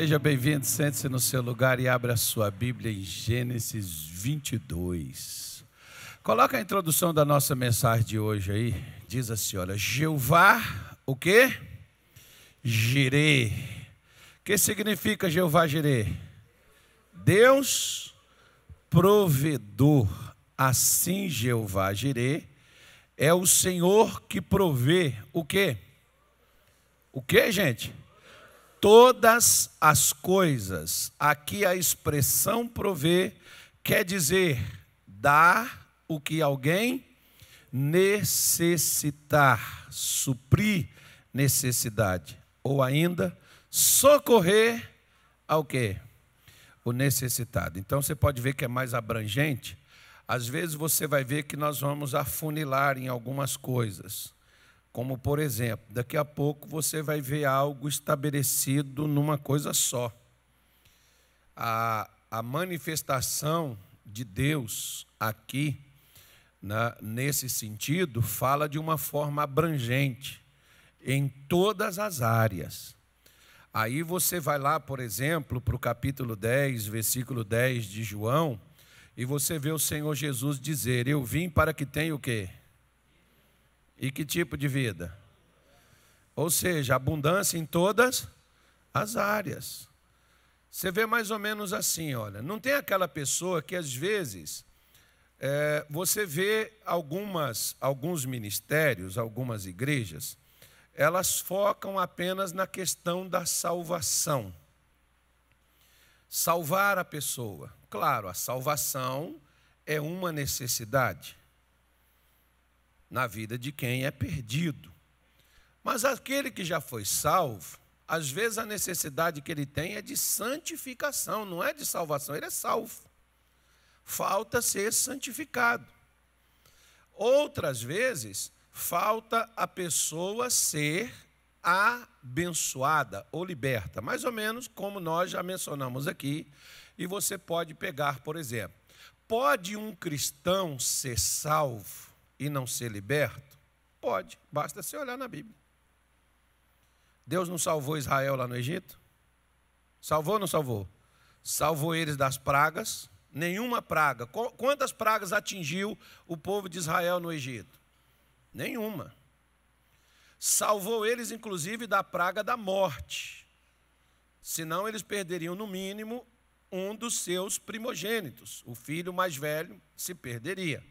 Seja bem-vindo, sente-se no seu lugar e abra a sua Bíblia em Gênesis 22. Coloca a introdução da nossa mensagem de hoje aí. Diz assim, olha, Jeová, o quê? Jirê. O que significa Jeová Jirê? Deus provedor. Assim Jeová Jirê é o Senhor que provê o quê? O quê, gente? Todas as coisas. Aqui a expressão prover quer dizer dar o que alguém necessitar, suprir necessidade, ou ainda socorrer ao quê? O necessitado. Então você pode ver que é mais abrangente. Às vezes você vai ver que nós vamos afunilar em algumas coisas. Como, por exemplo, daqui a pouco você vai ver algo estabelecido numa coisa só. A manifestação de Deus aqui, nesse sentido, fala de uma forma abrangente, em todas as áreas. Aí você vai lá, por exemplo, para o capítulo 10, versículo 10 de João, e você vê o Senhor Jesus dizer, eu vim para que tenha o quê? E que tipo de vida? Ou seja, abundância em todas as áreas. Você vê mais ou menos assim, olha. Não tem aquela pessoa que às vezes você vê alguns ministérios, algumas igrejas, elas focam apenas na questão da salvação. Salvar a pessoa. Claro, a salvação é uma necessidade na vida de quem é perdido. Mas aquele que já foi salvo, às vezes a necessidade que ele tem é de santificação, não é de salvação, ele é salvo. Falta ser santificado. Outras vezes, falta a pessoa ser abençoada ou liberta, mais ou menos como nós já mencionamos aqui, e você pode pegar, por exemplo, pode um cristão ser salvo e não ser liberto? Pode, basta você olhar na Bíblia. Deus não salvou Israel lá no Egito? Salvou ou não salvou? Salvou eles das pragas, nenhuma praga. Quantas pragas atingiu o povo de Israel no Egito? Nenhuma. Salvou eles, inclusive, da praga da morte. Senão eles perderiam, no mínimo, um dos seus primogênitos. O filho mais velho se perderia.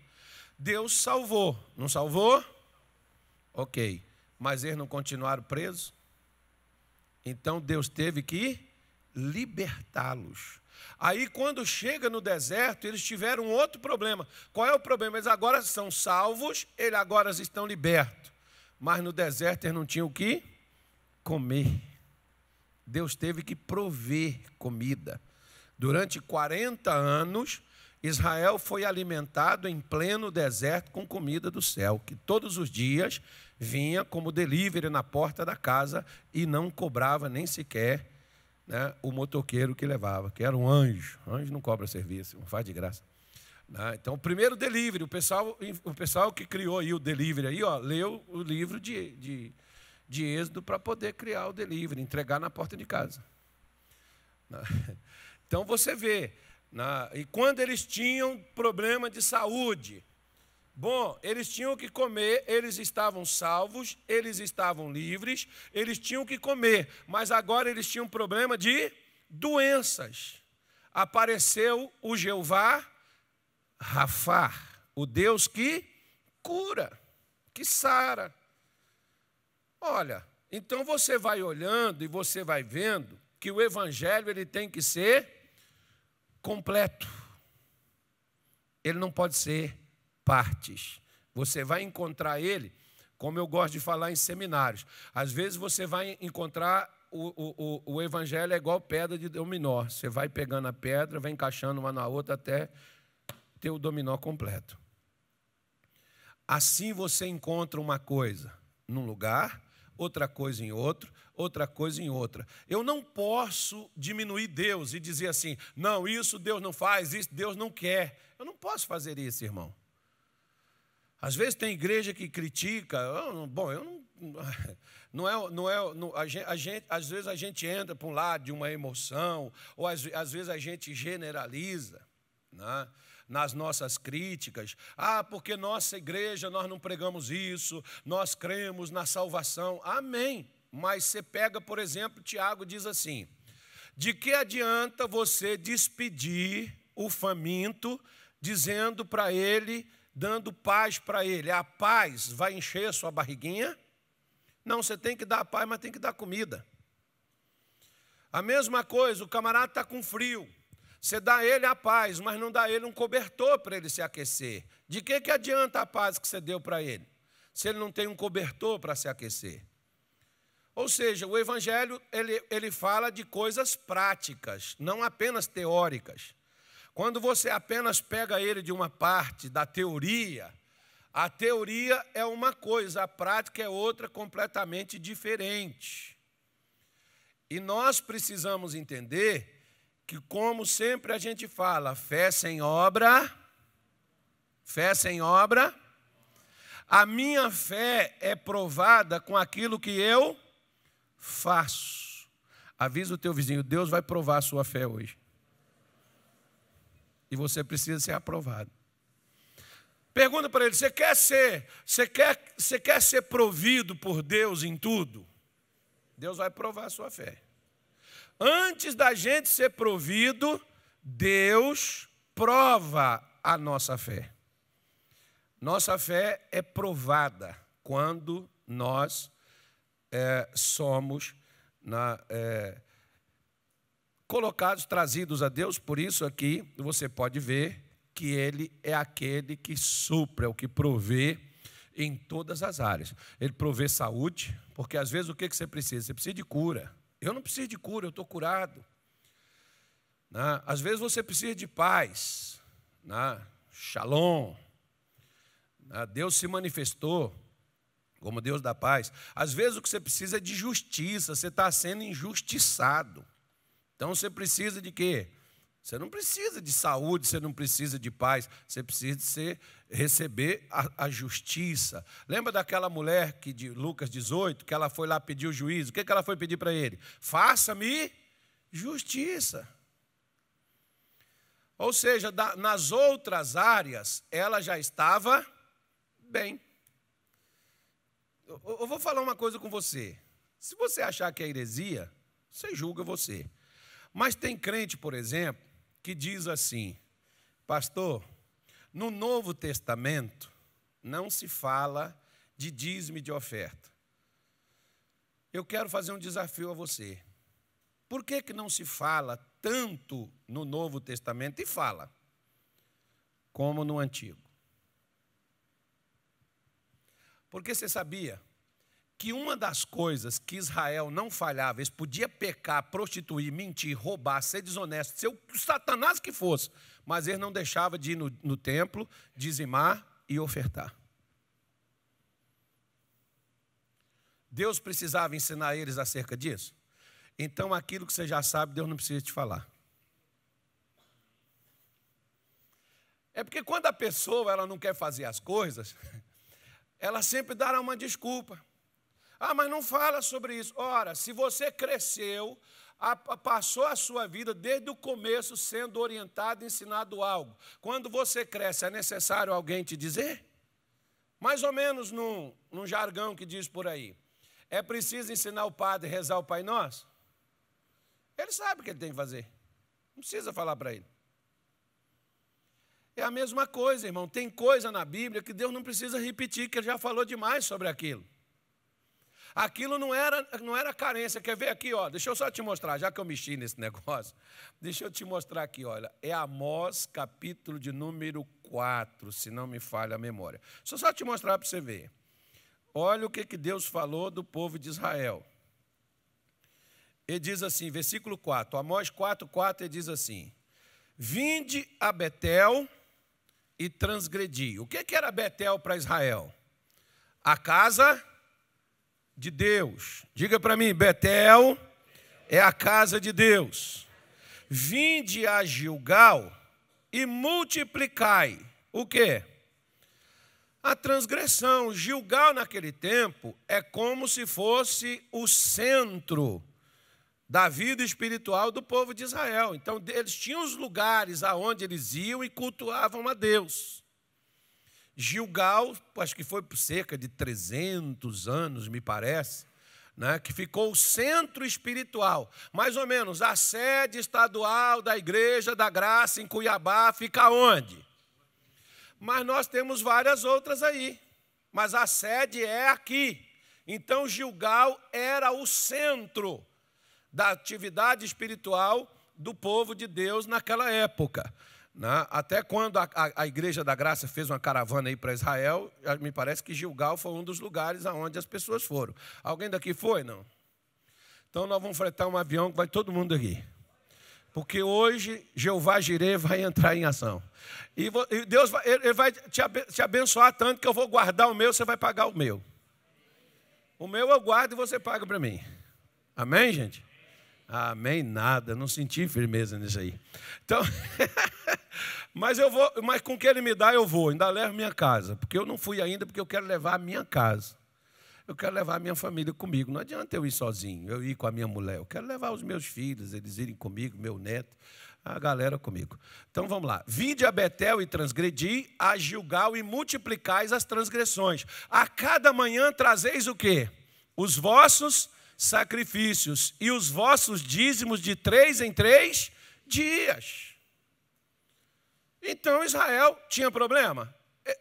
Deus salvou, não salvou? Ok, mas eles não continuaram presos? Então Deus teve que libertá-los. Aí quando chega no deserto, eles tiveram um outro problema. Qual é o problema? Eles agora são salvos, eles agora estão libertos. Mas no deserto eles não tinham o que comer. Deus teve que prover comida. Durante 40 anos, Israel foi alimentado em pleno deserto com comida do céu, que todos os dias vinha como delivery na porta da casa e não cobrava nem sequer, o motoqueiro que levava, que era um anjo. Anjo não cobra serviço, não faz de graça. Então, o primeiro delivery, o pessoal que criou aí o delivery, aí, leu o livro de Êxodo para poder criar o delivery, entregar na porta de casa. Então, você vê. E quando eles tinham problema de saúde, bom, eles tinham que comer, eles estavam salvos, eles estavam livres, eles tinham que comer, mas agora eles tinham problema de doenças. Apareceu o Jeová Rafá, o Deus que cura, que sara. Olha, então você vai olhando e você vai vendo que o evangelho ele tem que ser completo. Ele não pode ser partes. Você vai encontrar ele, como eu gosto de falar em seminários. Às vezes você vai encontrar o evangelho é igual pedra de dominó. Você vai pegando a pedra, vai encaixando uma na outra até ter o dominó completo. Assim você encontra uma coisa num lugar, outra coisa em outro, outra coisa em outra. Eu não posso diminuir Deus e dizer assim, não, isso Deus não faz, isso Deus não quer. Eu não posso fazer isso, irmão. Às vezes tem igreja que critica, bom, eu às vezes a gente entra para um lado de uma emoção, ou às vezes a gente generaliza, né, nas nossas críticas. Porque nossa igreja, nós não pregamos isso, nós cremos na salvação. Amém. Mas você pega, por exemplo, Tiago diz assim: de que adianta você despedir o faminto, dizendo para ele, dando paz para ele? A paz vai encher a sua barriguinha? Não, você tem que dar paz, mas tem que dar comida. A mesma coisa, o camarada está com frio. Você dá a ele a paz, mas não dá a ele um cobertor para ele se aquecer. De que adianta a paz que você deu para ele, se ele não tem um cobertor para se aquecer? Ou seja, o Evangelho ele fala de coisas práticas, não apenas teóricas. Quando você apenas pega ele de uma parte da teoria, a teoria é uma coisa, a prática é outra completamente diferente. E nós precisamos entender que, como sempre a gente fala, fé sem obra, a minha fé é provada com aquilo que eu faço. Avisa o teu vizinho, Deus vai provar a sua fé hoje. E você precisa ser aprovado. Pergunta para ele: você quer ser provido por Deus em tudo? Deus vai provar a sua fé. Antes da gente ser provido, Deus prova a nossa fé. Nossa fé é provada quando nós somos colocados, trazidos a Deus. Por isso aqui você pode ver que Ele é aquele que supre, é o que provê em todas as áreas. Ele provê saúde, porque às vezes o que você precisa? Você precisa de cura. Eu não preciso de cura, eu estou curado. Às vezes você precisa de paz, shalom. Deus se manifestou como Deus da paz. Às vezes o que você precisa é de justiça, você está sendo injustiçado. Então você precisa de quê? Você não precisa de saúde, você não precisa de paz, você precisa receber a justiça. Lembra daquela mulher de Lucas 18, que ela foi lá pedir o juízo? O que ela foi pedir para ele? Faça-me justiça. Ou seja, nas outras áreas, ela já estava bem. Eu vou falar uma coisa com você. Se você achar que é heresia, você julga você. Mas tem crente, por exemplo, que diz assim: pastor, no Novo Testamento não se fala de dízimo e de oferta. Eu quero fazer um desafio a você. Por que não se fala tanto no Novo Testamento, e fala, como no Antigo? Porque você sabia que uma das coisas que Israel não falhava, eles podiam pecar, prostituir, mentir, roubar, ser desonesto, ser o Satanás que fosse, mas eles não deixavam de ir no templo, dizimar e ofertar. Deus precisava ensinar eles acerca disso? Então, aquilo que você já sabe, Deus não precisa te falar. É porque quando a pessoa ela não quer fazer as coisas, ela sempre dará uma desculpa. Mas não fala sobre isso. Ora, se você cresceu, passou a sua vida desde o começo sendo orientado, ensinado algo. Quando você cresce, é necessário alguém te dizer? Mais ou menos num jargão que diz por aí. É preciso ensinar o padre a rezar o Pai Nosso? Ele sabe o que ele tem que fazer. Não precisa falar para ele. É a mesma coisa, irmão. Tem coisa na Bíblia que Deus não precisa repetir, que ele já falou demais sobre aquilo. Aquilo não era carência. Quer ver aqui, ó? Deixa eu só te mostrar, já que eu mexi nesse negócio. Deixa eu te mostrar aqui, olha. É Amós, capítulo de número 4, se não me falha a memória. Deixa eu só te mostrar para você ver. Olha o que Deus falou do povo de Israel. Ele diz assim, versículo 4, Amós 4:4, ele diz assim: vinde a Betel e transgredi. O que era Betel para Israel? A casa de Deus. Diga para mim, Betel é a casa de Deus. Vinde a Gilgal e multiplicai. O quê? a transgressão. Gilgal, naquele tempo, é como se fosse o centro da vida espiritual do povo de Israel. Então, eles tinham os lugares aonde eles iam e cultuavam a Deus. Gilgal, acho que foi por cerca de 300 anos, me parece, né, que ficou o centro espiritual. Mais ou menos, a sede estadual da Igreja da Graça em Cuiabá fica onde? Mas nós temos várias outras aí. Mas a sede é aqui. Então, Gilgal era o centro da atividade espiritual do povo de Deus naquela época. Até quando a Igreja da Graça fez uma caravana aí para Israel, me parece que Gilgal foi um dos lugares aonde as pessoas foram. Alguém daqui foi? Não? Então nós vamos fretar um avião que vai todo mundo aqui. Porque hoje Jeová Jireh vai entrar em ação. E Deus ele vai te abençoar tanto que eu vou guardar o meu, você vai pagar o meu. O meu eu guardo e você paga para mim. Amém, gente? Amém, nada, não senti firmeza nisso aí. Então, mas com o que ele me dá eu vou, ainda levo minha casa, porque eu não fui ainda, porque eu quero levar a minha casa. Eu quero levar a minha família comigo, não adianta eu ir sozinho, eu ir com a minha mulher, eu quero levar os meus filhos, eles irem comigo, meu neto, a galera comigo. Então vamos lá, vinde a Betel e transgredi, a Gilgal e multiplicais as transgressões. A cada manhã trazeis o quê? Os vossos sacrifícios e os vossos dízimos de 3 em 3 dias. Então Israel tinha problema.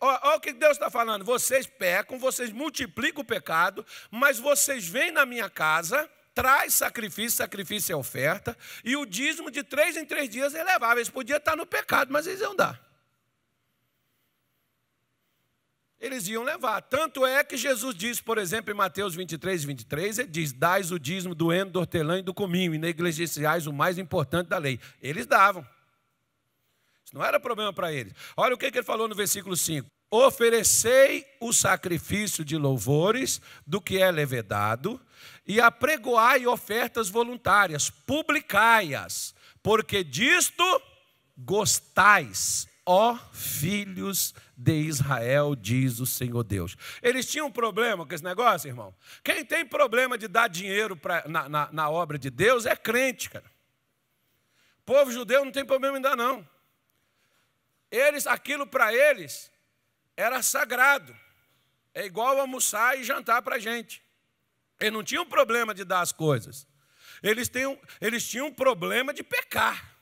Olha o que Deus está falando. Vocês pecam, vocês multiplicam o pecado, mas vocês vêm na minha casa, traz sacrifício, sacrifício é oferta, e o dízimo de 3 em 3 dias é levável. Eles podiam estar no pecado, mas eles iam dar. Eles iam levar. Tanto é que Jesus diz, por exemplo, em Mateus 23, 23, ele diz, dais o dízimo do heno, do hortelã e do cominho, e negligenciais o mais importante da lei. Eles davam. Isso não era problema para eles. Olha o que ele falou no versículo 5. Oferecei o sacrifício de louvores do que é levedado, e apregoai ofertas voluntárias, publicai-as, porque disto gostais, ó filhos de Israel, diz o Senhor Deus. Eles tinham um problema com esse negócio, irmão? Quem tem problema de dar dinheiro na obra de Deus é crente, cara. O povo judeu não tem problema em dar, não. Aquilo para eles era sagrado. É igual almoçar e jantar para a gente. Eles não tinham problema de dar as coisas. Eles tinham problema de pecar.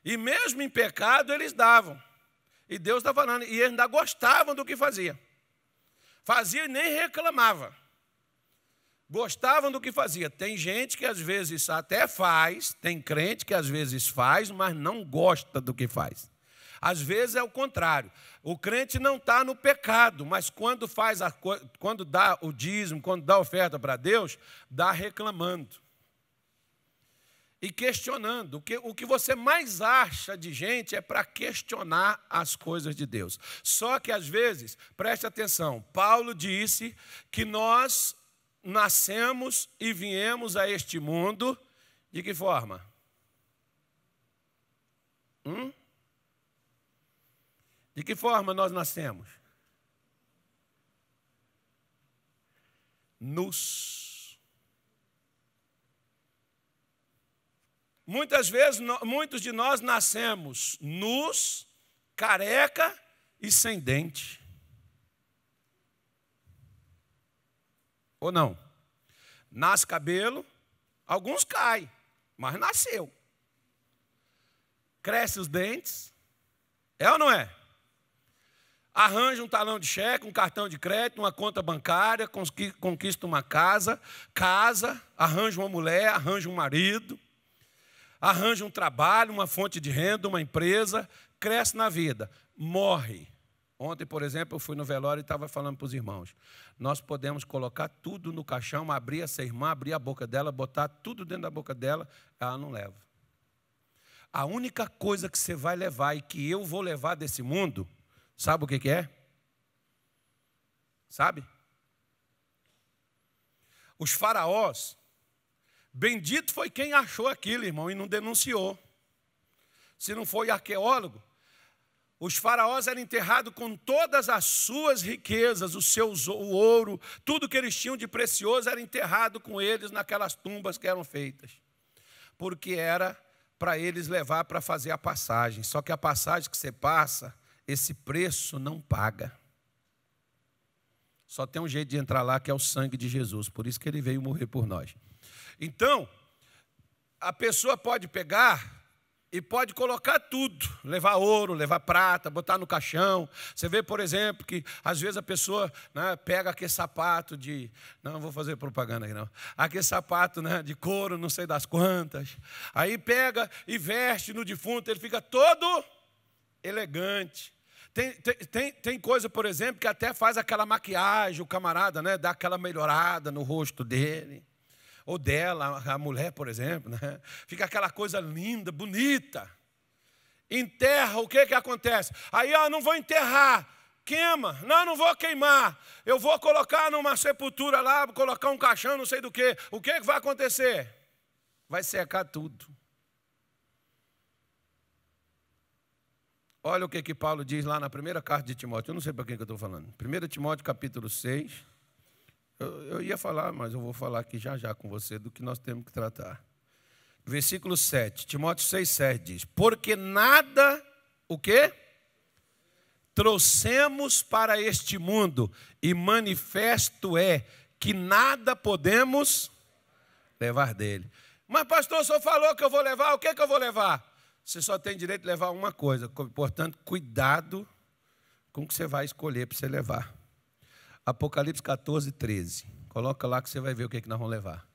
E mesmo em pecado, eles davam. E Deus está falando. E eles ainda gostavam do que fazia. Fazia e nem reclamava. Gostavam do que fazia. Tem gente que às vezes até faz, tem crente que às vezes faz, mas não gosta do que faz. Às vezes é o contrário. O crente não está no pecado, mas quando quando dá o dízimo, quando dá a oferta para Deus, dá reclamando. E questionando. O que você mais acha de gente é para questionar as coisas de Deus. Só que às vezes, preste atenção, Paulo disse que nós nascemos e viemos a este mundo, de que forma? De que forma nós nascemos? Nus. Muitas vezes, muitos de nós nascemos nus, careca e sem dente. Ou não? Nasce cabelo, alguns caem, mas nasceu. Cresce os dentes, é ou não é? Arranja um talão de cheque, um cartão de crédito, uma conta bancária, conquista uma casa, arranja uma mulher, arranja um marido, arranja um trabalho, uma fonte de renda, uma empresa, cresce na vida, morre. Ontem, por exemplo, eu fui no velório e estava falando para os irmãos. Nós podemos colocar tudo no caixão, abrir essa irmã, abrir a boca dela, botar tudo dentro da boca dela, ela não leva. A única coisa que você vai levar e que eu vou levar desse mundo, sabe o que é? Sabe? Os faraós, bendito foi quem achou aquilo, irmão, e não denunciou. Se não foi arqueólogo, Os faraós eram enterrados com todas as suas riquezas, o ouro, tudo que eles tinham de precioso era enterrado com eles naquelas tumbas que eram feitas. Porque era para eles levar para fazer a passagem. Só que a passagem que você passa, esse preço não paga. Só tem um jeito de entrar lá, que é o sangue de Jesus. Por isso que ele veio morrer por nós. Então, a pessoa pode pegar e pode colocar tudo, levar ouro, levar prata, botar no caixão. Você vê, por exemplo, que às vezes a pessoa, né, pega aquele sapato de... Não vou fazer propaganda aqui, não. Aquele sapato, né, de couro, não sei das quantas. Aí pega e veste no defunto, ele fica todo elegante. Tem coisa, por exemplo, que até faz aquela maquiagem, o camarada, né, dá aquela melhorada no rosto dele. Ou dela, a mulher, por exemplo, né? Fica aquela coisa linda, bonita. Enterra, o que acontece? Aí, não vou enterrar, queima. Não vou queimar. Eu vou colocar numa sepultura lá, vou colocar um caixão, não sei do quê. O que vai acontecer? Vai secar tudo. Olha o que Paulo diz lá na primeira carta de Timóteo. Eu não sei para quem que eu estou falando. 1 Timóteo, capítulo 6. Eu ia falar, mas eu vou falar aqui já com você do que nós temos que tratar. Versículo 7, Timóteo 6,7 diz: porque nada, o quê? Trouxemos para este mundo, e manifesto é que nada podemos levar dele. Mas pastor, o senhor falou que eu vou levar, o que eu vou levar? Você só tem direito de levar uma coisa, portanto, cuidado com o que você vai escolher para você levar. Apocalipse 14, 13. Coloca lá que você vai ver o que nós vamos levar.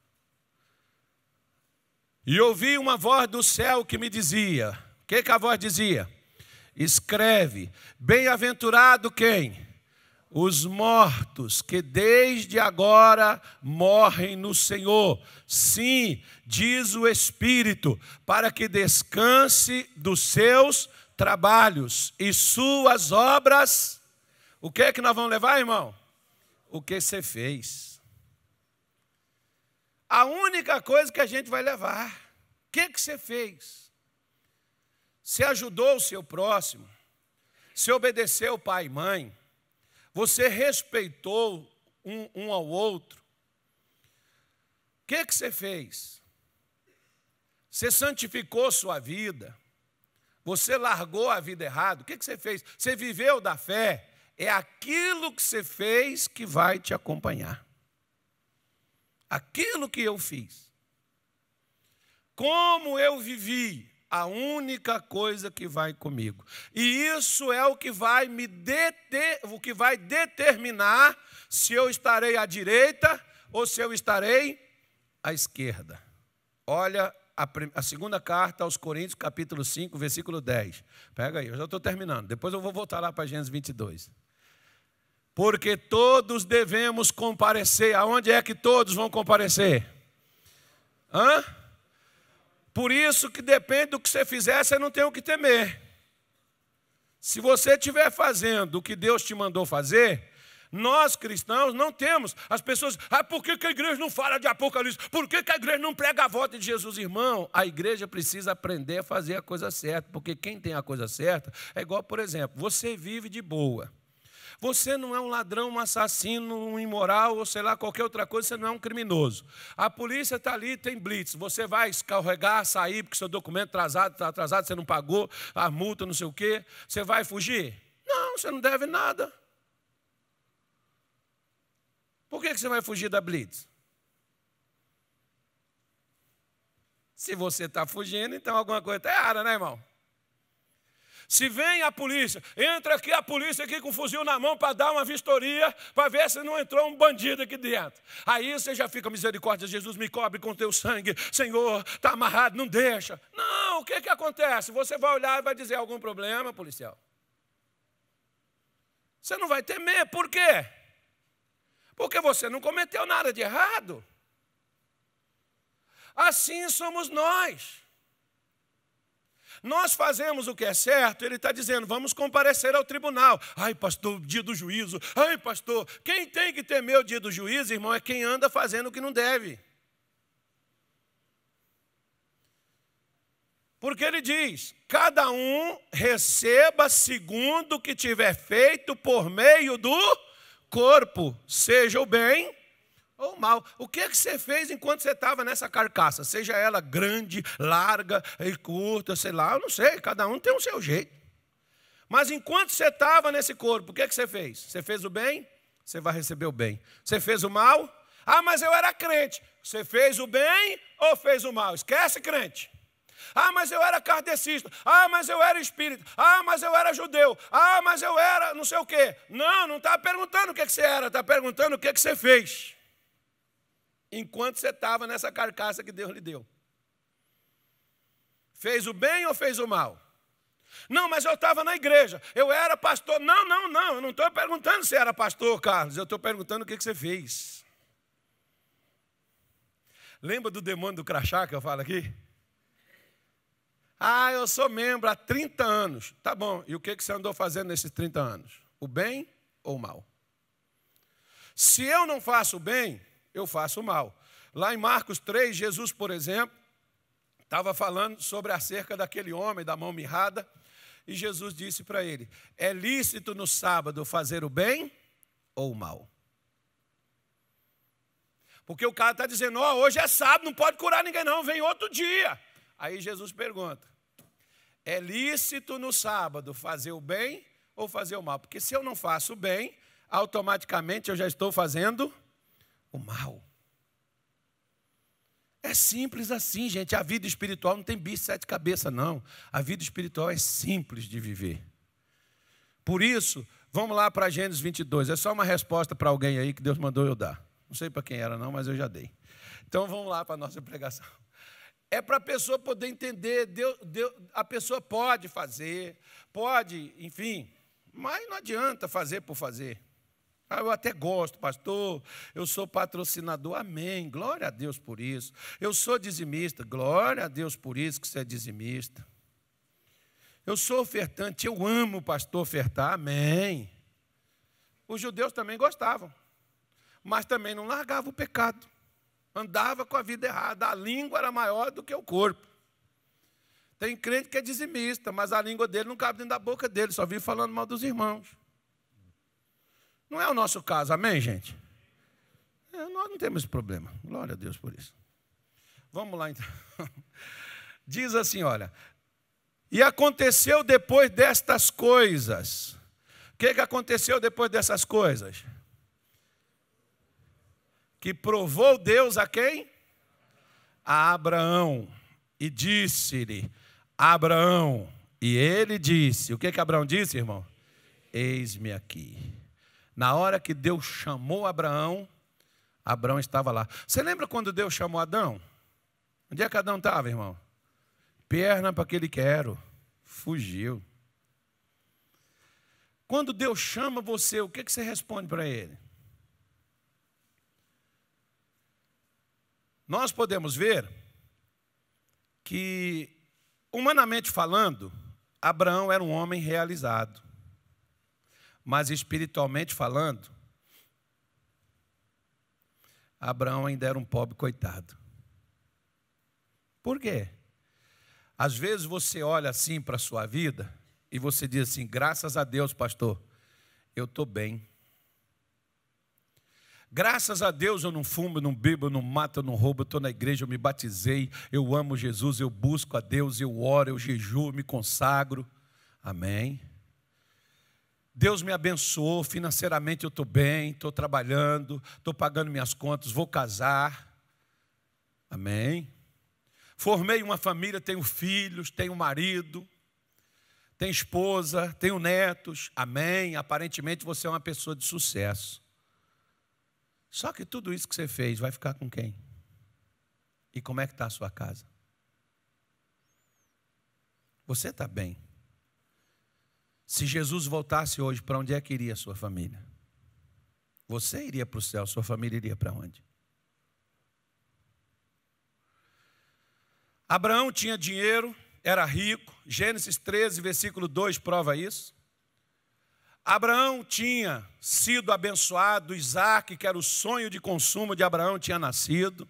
E ouvi uma voz do céu que me dizia... O que a voz dizia? Escreve, bem-aventurado quem? Os mortos que desde agora morrem no Senhor. Sim, diz o Espírito, para que descanse dos seus trabalhos e suas obras. O que nós vamos levar, irmão? O que você fez. A única coisa que a gente vai levar. O que você fez? Você ajudou o seu próximo. Você obedeceu pai e mãe. Você respeitou um ao outro. O que você fez? Você santificou sua vida. Você largou a vida errada. O que você fez? Você viveu da fé. É aquilo que você fez que vai te acompanhar. Aquilo que eu fiz. Como eu vivi, a única coisa que vai comigo. E isso é o que vai determinar se eu estarei à direita ou se eu estarei à esquerda. Olha a segunda carta aos Coríntios, capítulo 5, versículo 10. Pega aí, eu já estou terminando. Depois eu vou voltar lá para Gênesis 22. Porque todos devemos comparecer. Aonde é que todos vão comparecer? Por isso que depende do que você fizer, você não tem o que temer. Se você estiver fazendo o que Deus te mandou fazer, nós cristãos não temos. As pessoas, por que a igreja não fala de Apocalipse? Por que a igreja não prega a volta de Jesus? Irmão, a igreja precisa aprender a fazer a coisa certa, porque quem tem a coisa certa é igual, por exemplo, você vive de boa. Você não é um ladrão, um assassino, um imoral, ou sei lá, qualquer outra coisa, você não é um criminoso. A polícia está ali, tem blitz. Você vai escarregar, sair, porque seu documento está atrasado, você não pagou, a multa, não sei o quê. Você vai fugir? Não, você não deve nada. Por que você vai fugir da blitz? Se você está fugindo, então alguma coisa está errada, né, irmão? Se vem a polícia, entra aqui a polícia aqui com o fuzil na mão para dar uma vistoria, para ver se não entrou um bandido aqui dentro. Aí você já fica, misericórdia, Jesus, me cobre com teu sangue. Senhor, está amarrado, não deixa. Não, o que acontece? Você vai olhar e vai dizer algum problema, policial? Você não vai temer, por quê? Porque você não cometeu nada de errado. Assim somos nós. Nós fazemos o que é certo, ele está dizendo, vamos comparecer ao tribunal. Ai, pastor, dia do juízo. Ai, pastor, quem tem que temer o dia do juízo, irmão, é quem anda fazendo o que não deve. Porque ele diz, cada um receba segundo o que tiver feito por meio do corpo, seja o bem ou o mal. O que você fez enquanto você estava nessa carcaça? Seja ela grande, larga e curta, sei lá, eu não sei, cada um tem o seu jeito. Mas enquanto você estava nesse corpo, o que você fez? Você fez o bem? Você vai receber o bem. Você fez o mal? Ah, mas eu era crente. Você fez o bem ou fez o mal? Esquece, crente. Ah, mas eu era kardecista. Ah, mas eu era espírita. Ah, mas eu era judeu. Ah, mas eu era não sei o quê. Não está perguntando o que você era, está perguntando o que você fez. Enquanto você estava nessa carcaça que Deus lhe deu. Fez o bem ou fez o mal? Não, mas eu estava na igreja, eu era pastor. Não, eu não estou perguntando se era pastor, Carlos. Eu estou perguntando o que você fez. Lembra do demônio do crachá que eu falo aqui? Ah, eu sou membro há 30 anos. Tá bom, e o que você andou fazendo nesses 30 anos? O bem ou o mal? Se eu não faço o bem, eu faço o mal. Lá em Marcos 3, Jesus, por exemplo, estava falando sobre acerca daquele homem da mão mirrada, e Jesus disse para ele, é lícito no sábado fazer o bem ou o mal? Porque o cara está dizendo, hoje é sábado, não pode curar ninguém não, vem outro dia. Aí Jesus pergunta, é lícito no sábado fazer o bem ou fazer o mal? Porque se eu não faço o bem, automaticamente eu já estou fazendo o mal. É simples assim, gente. A vida espiritual não tem bicho de 7 cabeças, não. A vida espiritual é simples de viver. Por isso, vamos lá para Gênesis 22. É só uma resposta para alguém aí que Deus mandou eu dar. Não sei para quem era não, mas eu já dei. Então vamos lá para a nossa pregação. É para a pessoa poder entender, a pessoa pode fazer, pode, enfim, mas não adianta fazer por fazer. Ah, eu até gosto, pastor, eu sou patrocinador, amém, glória a Deus por isso. Eu sou dizimista, glória a Deus por isso que você é dizimista. Eu sou ofertante, eu amo o pastor ofertar, amém. Os judeus também gostavam, mas também não largavam o pecado. Andava com a vida errada, a língua era maior do que o corpo. Tem crente que é dizimista, mas a língua dele não cabe dentro da boca dele, só vive falando mal dos irmãos. Não é o nosso caso, amém, gente? Nós não temos esse problema, glória a Deus por isso. Vamos lá, então. Diz assim, olha, e aconteceu depois destas coisas. O que aconteceu depois dessas coisas? Que provou Deus a quem? A Abraão. E disse-lhe, Abraão. E ele disse, o que Abraão disse, irmão? Eis-me aqui. Na hora que Deus chamou Abraão, Abraão estava lá. Você lembra quando Deus chamou Adão? Onde é que Adão estava, irmão? Perna para aquele quero. Fugiu. Quando Deus chama você, o que você responde para ele? Nós podemos ver que, humanamente falando, Abraão era um homem realizado. Mas espiritualmente falando, Abraão ainda era um pobre coitado. Por quê? Às vezes você olha assim para a sua vida e você diz assim, graças a Deus, pastor, eu estou bem. Graças a Deus eu não fumo, eu não bebo, eu não mato, eu não roubo, eu estou na igreja, eu me batizei, eu amo Jesus, eu busco a Deus, eu oro, eu jejuo, me consagro. Amém. Deus me abençoou, financeiramente eu estou bem, estou trabalhando, estou pagando minhas contas, vou casar. Amém. Formei uma família, tenho filhos, tenho marido, tenho esposa, tenho netos. Amém. Aparentemente você é uma pessoa de sucesso. Só que tudo isso que você fez vai ficar com quem? E como é que está a sua casa? Você está bem? Se Jesus voltasse hoje, para onde é que iria a sua família? Você iria para o céu, sua família iria para onde? Abraão tinha dinheiro, era rico. Gênesis 13, versículo 2 prova isso. Abraão tinha sido abençoado, Isaac, que era o sonho de consumo de Abraão, tinha nascido.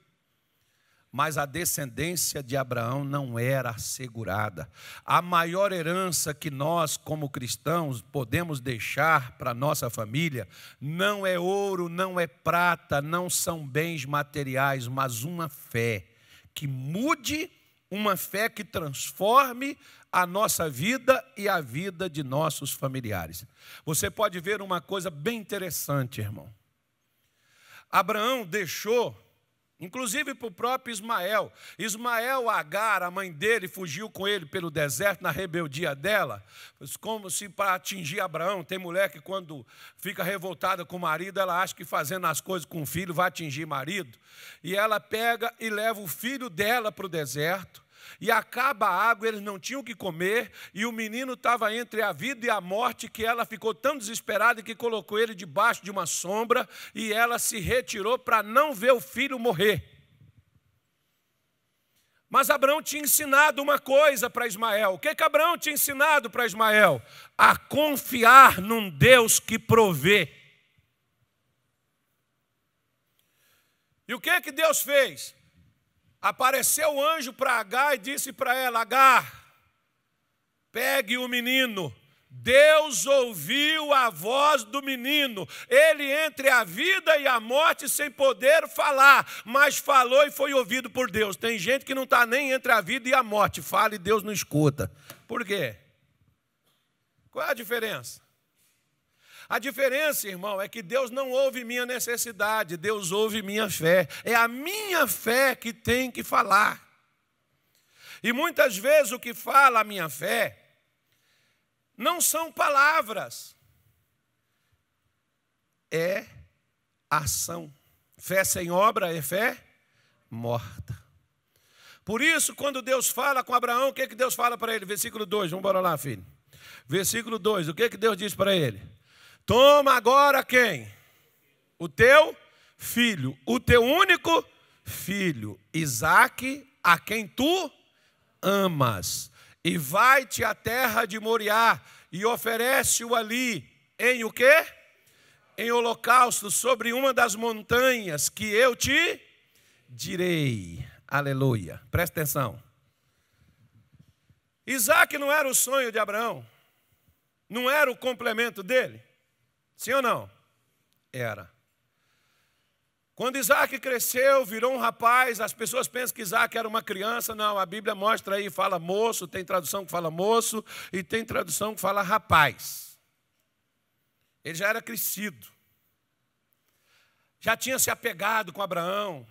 Mas a descendência de Abraão não era assegurada. A maior herança que nós, como cristãos, podemos deixar para a nossa família não é ouro, não é prata, não são bens materiais, mas uma fé que mude, uma fé que transforme a nossa vida e a vida de nossos familiares. Você pode ver uma coisa bem interessante, irmão. Abraão deixou, inclusive para o próprio Ismael, Agar, a mãe dele, fugiu com ele pelo deserto na rebeldia dela, como se para atingir Abraão. Tem mulher que quando fica revoltada com o marido, ela acha que fazendo as coisas com o filho vai atingir marido. E ela pega e leva o filho dela para o deserto, e acaba a água, eles não tinham o que comer, e o menino estava entre a vida e a morte, que ela ficou tão desesperada que colocou ele debaixo de uma sombra, e ela se retirou para não ver o filho morrer. Mas Abraão tinha ensinado uma coisa para Ismael. O que Abraão tinha ensinado para Ismael? A confiar num Deus que provê. E o que Deus fez? Apareceu o anjo para Agar e disse para ela: Agar, pegue o menino. Deus ouviu a voz do menino, ele entre a vida e a morte sem poder falar, mas falou e foi ouvido por Deus. Tem gente que não está nem entre a vida e a morte, fala e Deus não escuta. Por quê? Qual é a diferença? A diferença, irmão, é que Deus não ouve minha necessidade, Deus ouve minha fé. É a minha fé que tem que falar. E muitas vezes o que fala a minha fé não são palavras, é ação. Fé sem obra é fé morta. Por isso, quando Deus fala com Abraão, o que Deus fala para ele? Versículo 2, vamos embora lá, filho. Versículo 2, o que Deus diz para ele? Toma agora quem? O teu filho, o teu único filho, Isaque, a quem tu amas, e vai-te à terra de Moriá, e oferece-o ali, em o quê? Em holocausto, sobre uma das montanhas que eu te direi. Aleluia. Presta atenção. Isaque não era o sonho de Abraão? Não era o complemento dele? Sim ou não? Era. Quando Isaque cresceu, virou um rapaz, as pessoas pensam que Isaque era uma criança. Não, a Bíblia mostra aí, fala moço, tem tradução que fala moço e tem tradução que fala rapaz. Ele já era crescido. Já tinha se apegado com Abraão.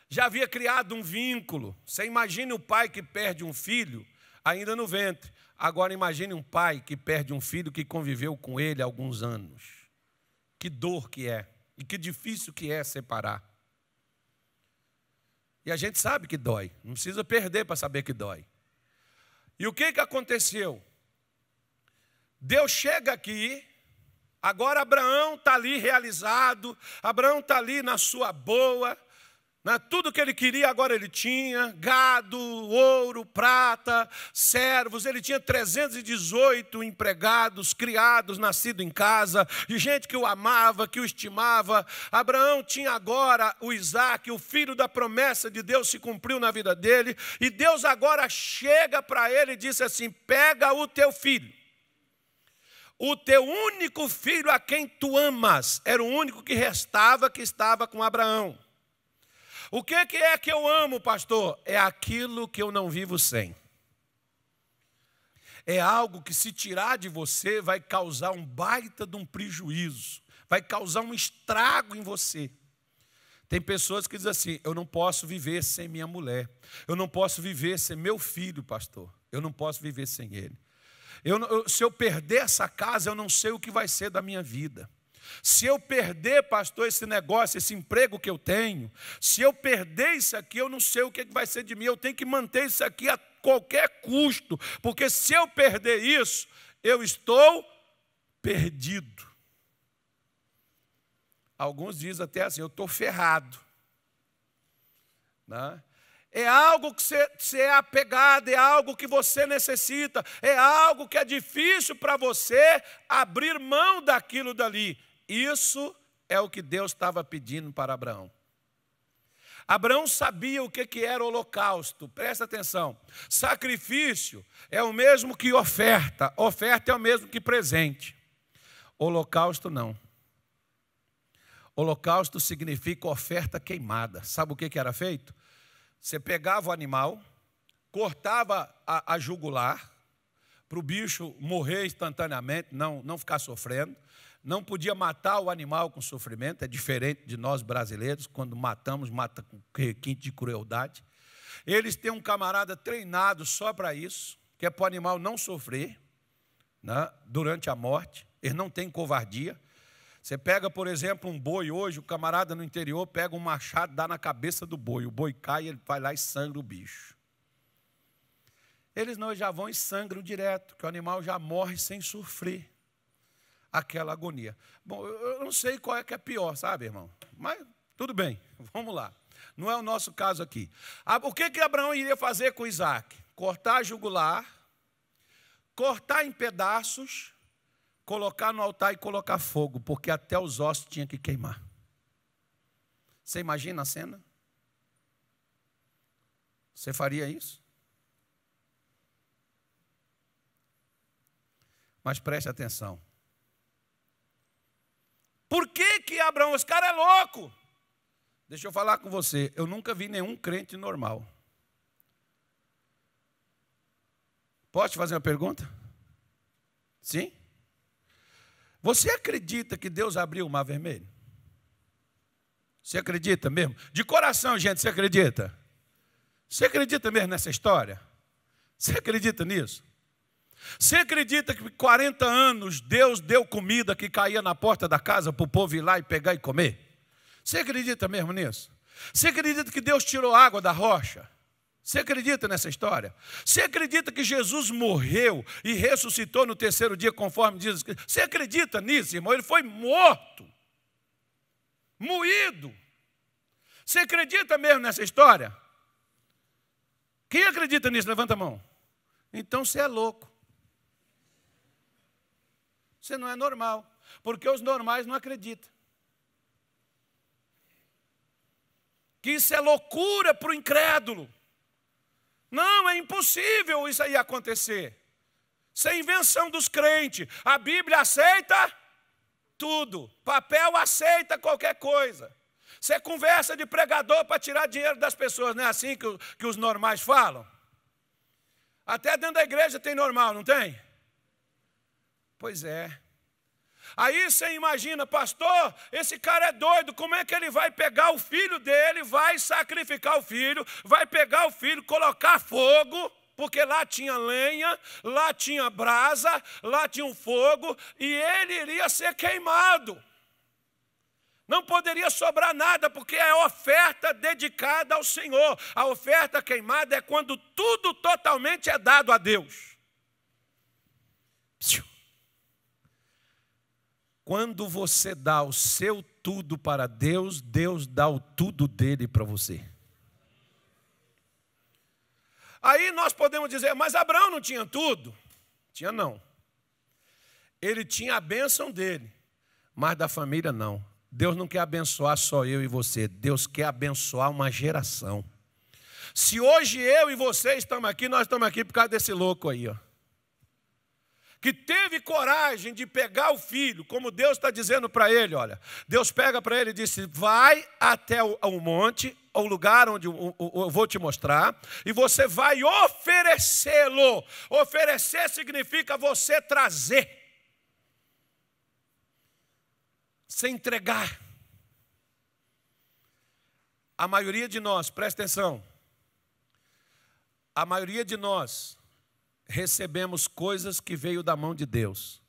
Já havia criado um vínculo. Você imagine o pai que perde um filho ainda no ventre. Agora imagine um pai que perde um filho que conviveu com ele há alguns anos. Que dor que é. E que difícil que é separar. E a gente sabe que dói. Não precisa perder para saber que dói. E o que aconteceu? Deus chega aqui. Agora Abraão está ali realizado. Abraão está ali na sua boa. Tudo que ele queria agora ele tinha, gado, ouro, prata, servos. Ele tinha 318 empregados, criados, nascidos em casa, de gente que o amava, que o estimava. Abraão tinha agora o Isaque, o filho da promessa de Deus se cumpriu na vida dele. E Deus agora chega para ele e disse assim: pega o teu filho. O teu único filho a quem tu amas, era o único que restava, que estava com Abraão. O que é que eu amo, pastor? É aquilo que eu não vivo sem. É algo que, se tirar de você, vai causar um baita de um prejuízo. Vai causar um estrago em você. Tem pessoas que dizem assim: eu não posso viver sem minha mulher. Eu não posso viver sem meu filho, pastor. Eu não posso viver sem ele. Se eu perder essa casa, eu não sei o que vai ser da minha vida. Se eu perder, pastor, esse negócio, esse emprego que eu tenho, se eu perder isso aqui, eu não sei o que vai ser de mim. Eu tenho que manter isso aqui a qualquer custo, porque se eu perder isso, eu estou perdido. Alguns dizem até assim: eu estou ferrado. Né? É algo que você é apegado, é algo que você necessita, é algo que é difícil para você abrir mão daquilo dali. Isso é o que Deus estava pedindo para Abraão. Abraão sabia o que era holocausto, presta atenção. Sacrifício é o mesmo que oferta, oferta é o mesmo que presente. Holocausto não. Holocausto significa oferta queimada. Sabe o que era feito? Você pegava o animal, cortava a jugular, para o bicho morrer instantaneamente, não ficar sofrendo. Não podia matar o animal com sofrimento, é diferente de nós brasileiros, quando matamos, mata com requinte de crueldade. Eles têm um camarada treinado só para isso, que é para o animal não sofrer, né, durante a morte. Eles não têm covardia. Você pega, por exemplo, um boi hoje, o camarada no interior pega um machado, dá na cabeça do boi, o boi cai, ele vai lá e sangra o bicho. Eles não, já vão e sangram direto, que o animal já morre sem sofrer aquela agonia. Bom, eu não sei qual é que é pior, sabe, irmão? Mas tudo bem, vamos lá. Não é o nosso caso aqui. O que Abraão iria fazer com Isaac? Cortar a jugular, cortar em pedaços, colocar no altar e colocar fogo, porque até os ossos tinha que queimar. Você imagina a cena? Você faria isso? Mas preste atenção. Por que Abraão, esse cara é louco? Deixa eu falar com você, eu nunca vi nenhum crente normal. Posso te fazer uma pergunta? Sim? Você acredita que Deus abriu o mar vermelho? Você acredita mesmo? De coração, gente, você acredita? Você acredita mesmo nessa história? Você acredita nisso? Você acredita que 40 anos Deus deu comida que caía na porta da casa para o povo ir lá e pegar e comer? Você acredita mesmo nisso? Você acredita que Deus tirou água da rocha? Você acredita nessa história? Você acredita que Jesus morreu e ressuscitou no terceiro dia, conforme diz? Você acredita nisso, irmão? Ele foi morto, moído. Você acredita mesmo nessa história? Quem acredita nisso? Levanta a mão. Então você é louco. Você não é normal, porque os normais não acreditam. Que isso é loucura para o incrédulo. Não, é impossível isso aí acontecer. Isso é invenção dos crentes. A Bíblia aceita tudo. Papel aceita qualquer coisa. Você conversa de pregador para tirar dinheiro das pessoas, não é assim que os normais falam? Até dentro da igreja tem normal, não tem? Pois é. Aí você imagina, pastor, esse cara é doido, como é que ele vai pegar o filho dele, vai sacrificar o filho, vai pegar o filho, colocar fogo, porque lá tinha lenha, lá tinha brasa, lá tinha um fogo, e ele iria ser queimado. Não poderia sobrar nada, porque é oferta dedicada ao Senhor. A oferta queimada é quando tudo totalmente é dado a Deus. Quando você dá o seu tudo para Deus, Deus dá o tudo dele para você. Aí nós podemos dizer, mas Abraão não tinha tudo? Tinha não. Ele tinha a bênção dele, mas da família não. Deus não quer abençoar só eu e você, Deus quer abençoar uma geração. Se hoje eu e você estamos aqui, nós estamos aqui por causa desse louco aí, ó. Que teve coragem de pegar o filho, como Deus está dizendo para ele, olha. Deus pega para ele e disse, vai até o monte, o lugar onde eu vou te mostrar, e você vai oferecê-lo. Oferecer significa você trazer. Se entregar. A maioria de nós, presta atenção, a maioria de nós recebemos coisas que veio da mão de Deus,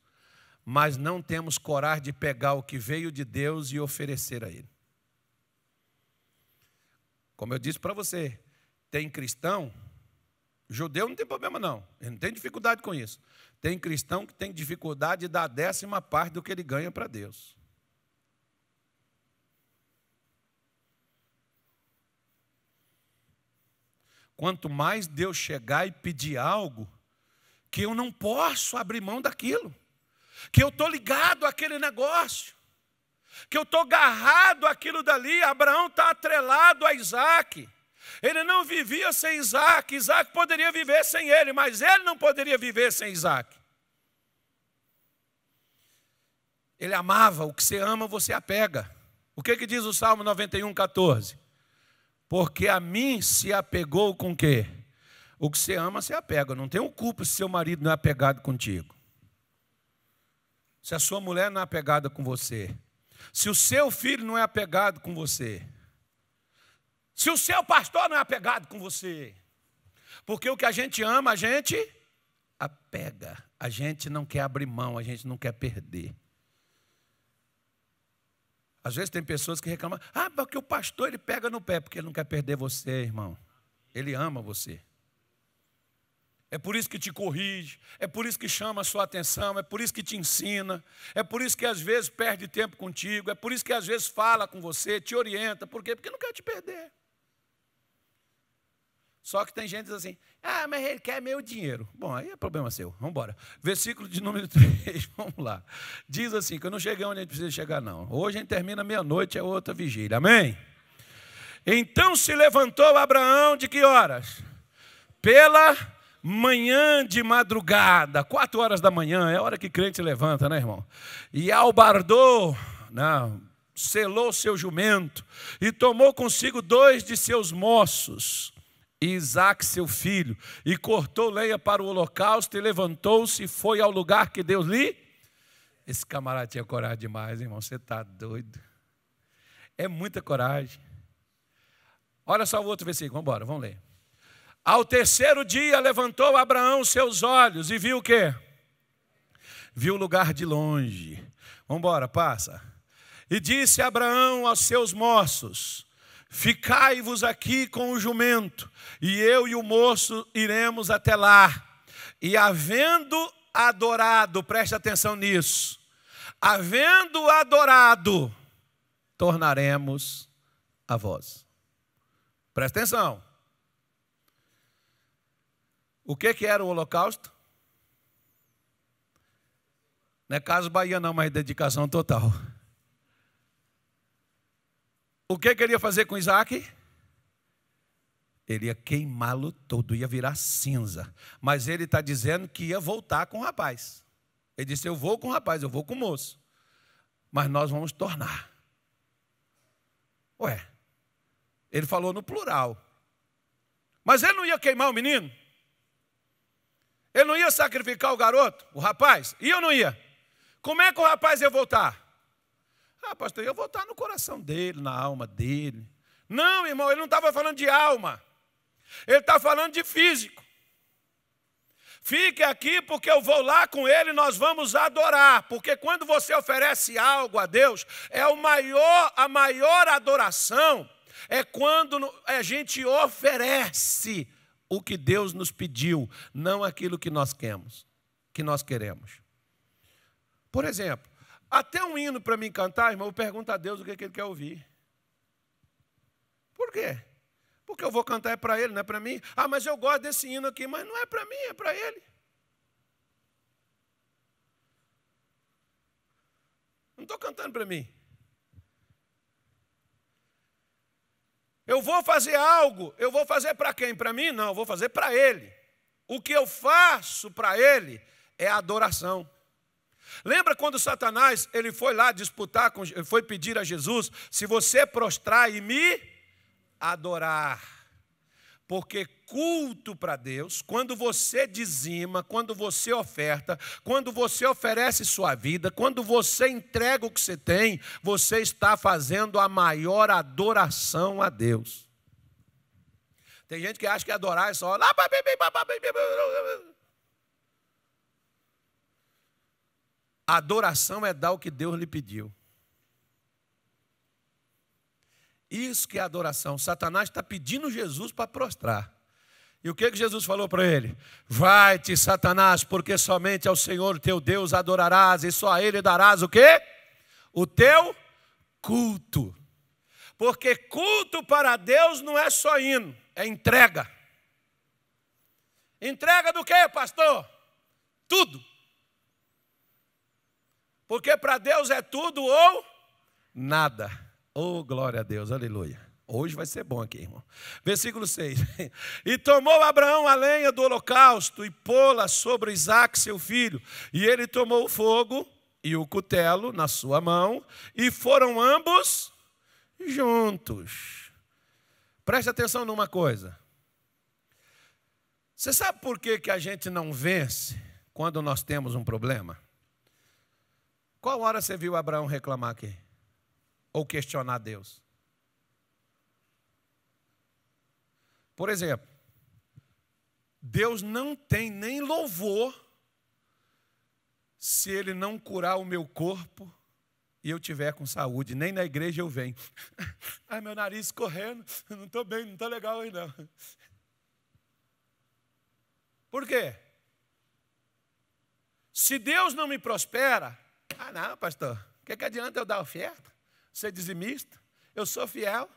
mas não temos coragem de pegar o que veio de Deus e oferecer a Ele. Como eu disse para você, tem cristão, judeu não tem problema não, ele não tem dificuldade com isso. Tem cristão que tem dificuldade de dar a 10ª parte do que ele ganha para Deus. Quanto mais Deus chegar e pedir algo, que eu não posso abrir mão daquilo, que eu estou ligado àquele negócio, que eu estou agarrado àquilo dali. Abraão está atrelado a Isaac. Ele não vivia sem Isaac. Isaac poderia viver sem ele, mas ele não poderia viver sem Isaac. Ele amava. O que você ama, você apega. O que diz o Salmo 91:14? Porque a mim se apegou com o quê? O que você ama, você apega. Não tem culpa se seu marido não é apegado contigo. Se a sua mulher não é apegada com você. Se o seu filho não é apegado com você. Se o seu pastor não é apegado com você. Porque o que a gente ama, a gente apega. A gente não quer abrir mão, a gente não quer perder. Às vezes tem pessoas que reclamam, porque o pastor ele pega no pé, porque ele não quer perder você, irmão. Ele ama você. É por isso que te corrige, é por isso que chama a sua atenção, é por isso que te ensina, é por isso que às vezes perde tempo contigo, é por isso que às vezes fala com você, te orienta. Por quê? Porque não quer te perder. Só que tem gente que diz assim, mas ele quer meu dinheiro. Bom, aí é problema seu, vamos embora. Versículo de número 3, vamos lá. Diz assim, que eu não cheguei onde a gente precisa chegar não. Hoje a gente termina meia-noite, é outra vigília, amém? Então se levantou Abraão de que horas? Pela manhã de madrugada, 4 horas da manhã, é a hora que crente se levanta, né, irmão? E albardou, selou seu jumento, e tomou consigo 2 de seus moços, e Isaque seu filho, e cortou lenha para o holocausto, e levantou-se e foi ao lugar que Deus lhe... Esse camarada tinha coragem demais, irmão, você está doido. É muita coragem. Olha só o outro versículo, vamos embora, vamos ler. Ao terceiro dia levantou Abraão seus olhos e viu o quê? Viu o lugar de longe. Vamos embora, passa. E disse Abraão aos seus moços, ficai-vos aqui com o jumento, e eu e o moço iremos até lá. E havendo adorado, preste atenção nisso, havendo adorado, tornaremos a vós. Presta atenção. O que era o holocausto? Não é Casa Bahia não, mas dedicação total. O que ele ia fazer com Isaac? Ele ia queimá-lo todo, ia virar cinza. Mas ele está dizendo que ia voltar com o rapaz. Ele disse, eu vou com o rapaz, eu vou com o moço. Mas nós vamos tornar. Ué, ele falou no plural. Mas ele não ia queimar o menino? Ele não ia sacrificar o garoto, o rapaz? Ia ou não ia? Como é que o rapaz ia voltar? Pastor, ia voltar no coração dele, na alma dele. Não, irmão, ele não estava falando de alma. Ele está falando de físico. Fique aqui porque eu vou lá com ele e nós vamos adorar. Porque quando você oferece algo a Deus, a maior adoração é quando a gente oferece o que Deus nos pediu, não aquilo que nós queremos. Por exemplo, até um hino para mim cantar, irmão, eu pergunto a Deus o que ele quer ouvir. Por quê? Porque eu vou cantar é para ele, não é para mim. Mas eu gosto desse hino aqui, mas não é para mim, é para ele. Não estou cantando para mim. Eu vou fazer algo, eu vou fazer para quem? Para mim? Não, eu vou fazer para ele. O que eu faço para ele é adoração. Lembra quando Satanás ele foi lá disputar, foi pedir a Jesus, se você prostrar e me adorar. Porque culto para Deus, quando você dizima, quando você oferta, quando você oferece sua vida, quando você entrega o que você tem, você está fazendo a maior adoração a Deus. Tem gente que acha que adorar é só... A adoração é dar o que Deus lhe pediu. Isso que é adoração. Satanás está pedindo Jesus para prostrar. E o que Jesus falou para ele? Vai-te, Satanás, porque somente ao Senhor teu Deus adorarás e só a Ele darás o quê? O teu culto. Porque culto para Deus não é só hino, é entrega. Entrega do quê, pastor? Tudo. Porque para Deus é tudo ou nada. Oh, glória a Deus, aleluia. Hoje vai ser bom aqui, irmão. Versículo 6. E tomou Abraão a lenha do holocausto e pô-la sobre Isaque, seu filho. E ele tomou o fogo e o cutelo na sua mão, e foram ambos juntos. Preste atenção numa coisa. Você sabe por que a gente não vence quando nós temos um problema? Qual hora você viu Abraão reclamar aqui? Ou questionar Deus? Por exemplo, Deus não tem nem louvor se Ele não curar o meu corpo e eu tiver com saúde. Nem na igreja eu venho. Ai, meu nariz escorrendo, não estou bem, não está legal aí não. Por quê? Se Deus não me prospera, não, pastor, o que adianta eu dar oferta? Ser dizimista? Eu sou fiel.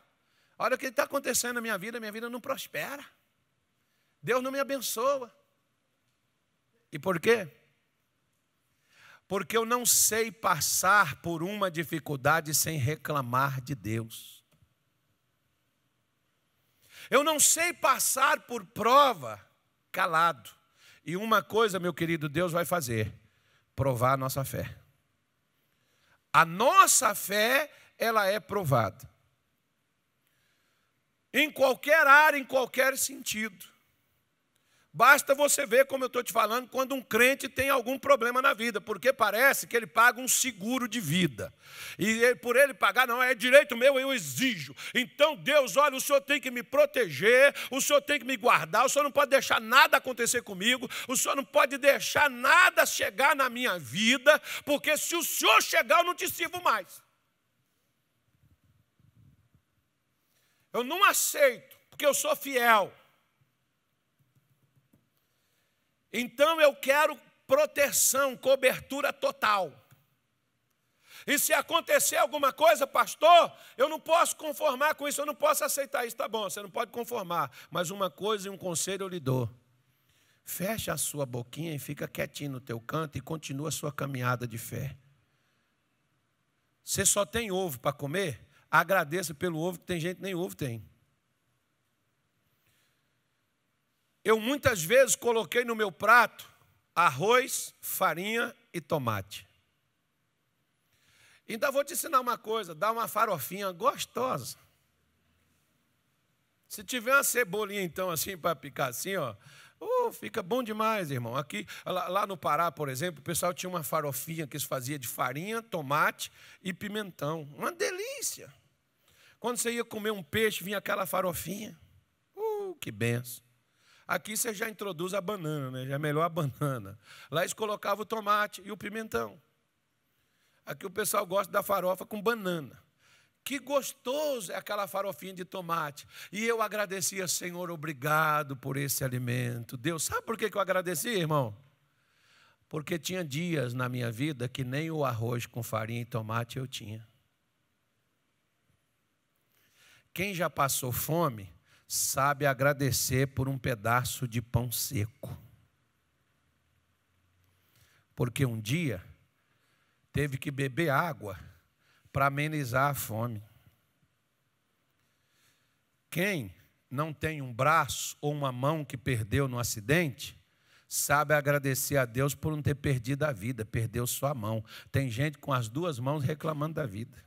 Olha o que está acontecendo na minha vida não prospera. Deus não me abençoa. E por quê? Porque eu não sei passar por uma dificuldade sem reclamar de Deus. Eu não sei passar por prova calado. E uma coisa, meu querido, Deus vai fazer: provar a nossa fé. A nossa fé, ela é provada. Em qualquer área, em qualquer sentido. Basta você ver, como eu estou te falando, quando um crente tem algum problema na vida, porque parece que ele paga um seguro de vida. E por ele pagar, não, é direito meu, eu exijo. Então, Deus, olha, o Senhor tem que me proteger, o Senhor tem que me guardar, o Senhor não pode deixar nada acontecer comigo, o Senhor não pode deixar nada chegar na minha vida, porque se o Senhor chegar, eu não te sirvo mais. Eu não aceito, porque eu sou fiel. Então eu quero proteção, cobertura total. E se acontecer alguma coisa, pastor, eu não posso conformar com isso, eu não posso aceitar isso. Tá bom, você não pode conformar, mas uma coisa e um conselho eu lhe dou. Fecha a sua boquinha e fica quietinho no teu canto e continua a sua caminhada de fé. Você só tem ovo para comer? Agradeça pelo ovo, que tem gente que nem ovo tem. Eu muitas vezes coloquei no meu prato arroz, farinha e tomate. Ainda vou te ensinar uma coisa, dá uma farofinha gostosa. Se tiver uma cebolinha então assim para picar assim, ó, fica bom demais, irmão. Aqui, lá no Pará, por exemplo, o pessoal tinha uma farofinha que se fazia de farinha, tomate e pimentão. Uma delícia. Quando você ia comer um peixe, vinha aquela farofinha. Que benção. Aqui você já introduz a banana, né? Já é melhor a banana. Lá eles colocavam o tomate e o pimentão. Aqui o pessoal gosta da farofa com banana. Que gostoso é aquela farofinha de tomate. E eu agradecia, Senhor, obrigado por esse alimento. Deus, sabe por que eu agradecia, irmão? Porque tinha dias na minha vida que nem o arroz com farinha e tomate eu tinha. Quem já passou fome sabe agradecer por um pedaço de pão seco. Porque um dia teve que beber água para amenizar a fome. Quem não tem um braço ou uma mão que perdeu no acidente, sabe agradecer a Deus por não ter perdido a vida, perdeu sua mão. Tem gente com as duas mãos reclamando da vida.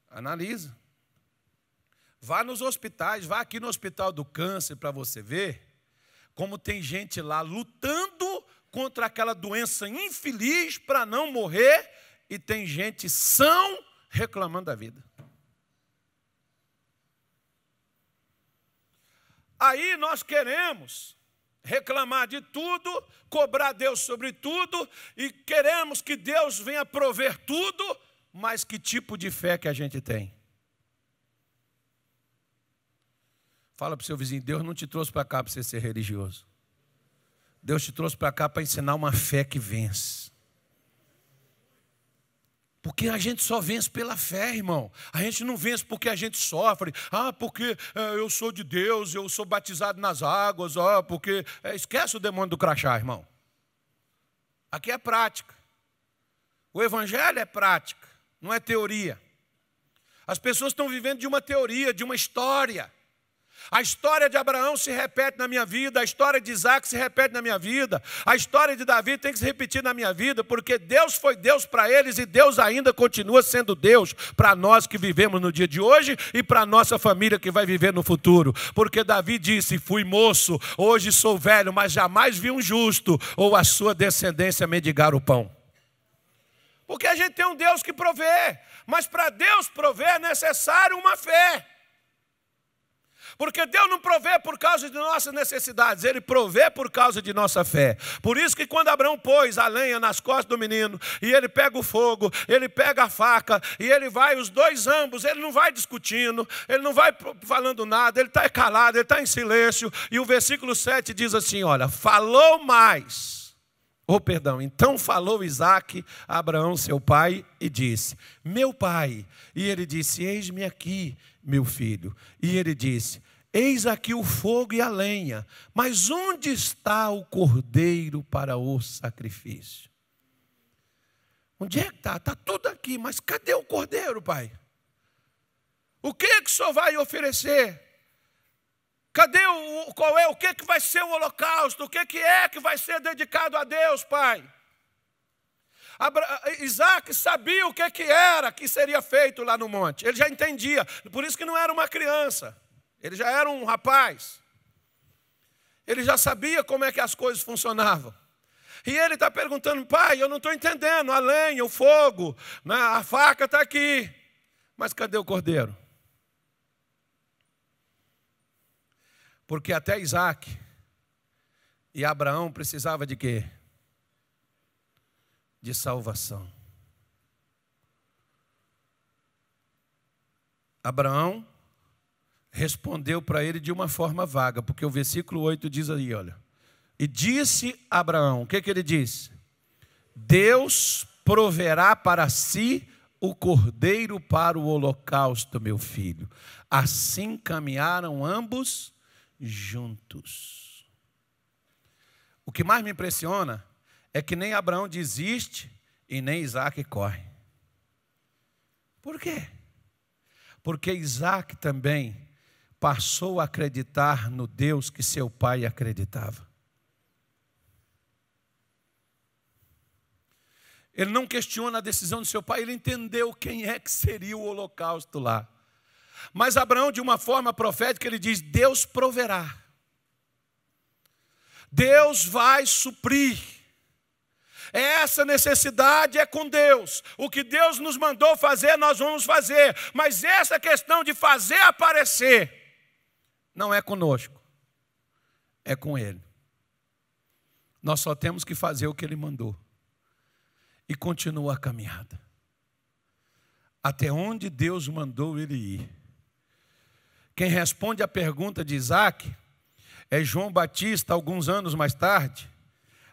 Analisa. Vá nos hospitais, vá aqui no Hospital do Câncer para você ver como tem gente lá lutando contra aquela doença infeliz para não morrer e tem gente sã reclamando da vida. Aí nós queremos reclamar de tudo, cobrar Deus sobre tudo e queremos que Deus venha prover tudo. Mas que tipo de fé que a gente tem? Fala para o seu vizinho, Deus não te trouxe para cá para você ser religioso. Deus te trouxe para cá para ensinar uma fé que vence. Porque a gente só vence pela fé, irmão. A gente não vence porque a gente sofre. Porque eu sou de Deus, eu sou batizado nas águas. Porque... esquece o demônio do crachá, irmão. Aqui é prática. O evangelho é prática, não é teoria. As pessoas estão vivendo de uma teoria, de uma história. A história de Abraão se repete na minha vida, a história de Isaac se repete na minha vida, a história de Davi tem que se repetir na minha vida, porque Deus foi Deus para eles e Deus ainda continua sendo Deus para nós que vivemos no dia de hoje e para a nossa família que vai viver no futuro. Porque Davi disse, fui moço, hoje sou velho, mas jamais vi um justo ou a sua descendência mendigar o pão. Porque a gente tem um Deus que provê, mas para Deus prover é necessário uma fé. Porque Deus não provê por causa de nossas necessidades, Ele provê por causa de nossa fé. Por isso que quando Abraão pôs a lenha nas costas do menino, e ele pega o fogo, ele pega a faca, e ele vai, os dois ambos, ele não vai discutindo, ele não vai falando nada, ele está calado, ele está em silêncio. E o versículo 7 diz assim, olha, falou mais. Então falou Isaque a Abraão, seu pai, e disse, meu pai. E ele disse, eis-me aqui, meu filho. E ele disse, eis aqui o fogo e a lenha, mas onde está o cordeiro para o sacrifício? Onde é que está? Está tudo aqui, mas cadê o cordeiro, pai? O que o senhor vai oferecer? Cadê o que vai ser o holocausto? O que é que vai ser dedicado a Deus, pai? Isaac sabia o que era que seria feito lá no monte. Ele já entendia, por isso que não era uma criança. Ele já era um rapaz. Ele já sabia como é que as coisas funcionavam. E ele está perguntando, pai, eu não estou entendendo, a lenha, o fogo, né, a faca está aqui. Mas cadê o cordeiro? Porque até Isaac e Abraão precisava de quê? De salvação. Abraão respondeu para ele de uma forma vaga, porque o versículo 8 diz aí, olha. E disse Abraão, o que ele disse? Deus proverá para si o cordeiro para o holocausto, meu filho. Assim caminharam ambos juntos. O que mais me impressiona é que nem Abraão desiste e nem Isaac corre. Por quê? Porque Isaac também passou a acreditar no Deus que seu pai acreditava. Ele não questiona a decisão do seu pai, ele entendeu quem é que seria o holocausto lá. Mas Abraão, de uma forma profética, ele diz, Deus proverá. Deus vai suprir. Essa necessidade é com Deus. O que Deus nos mandou fazer, nós vamos fazer. Mas essa questão de fazer aparecer, não é conosco, é com Ele. Nós só temos que fazer o que Ele mandou. E continua a caminhada. Até onde Deus mandou ele ir. Quem responde à pergunta de Isaac é João Batista, alguns anos mais tarde,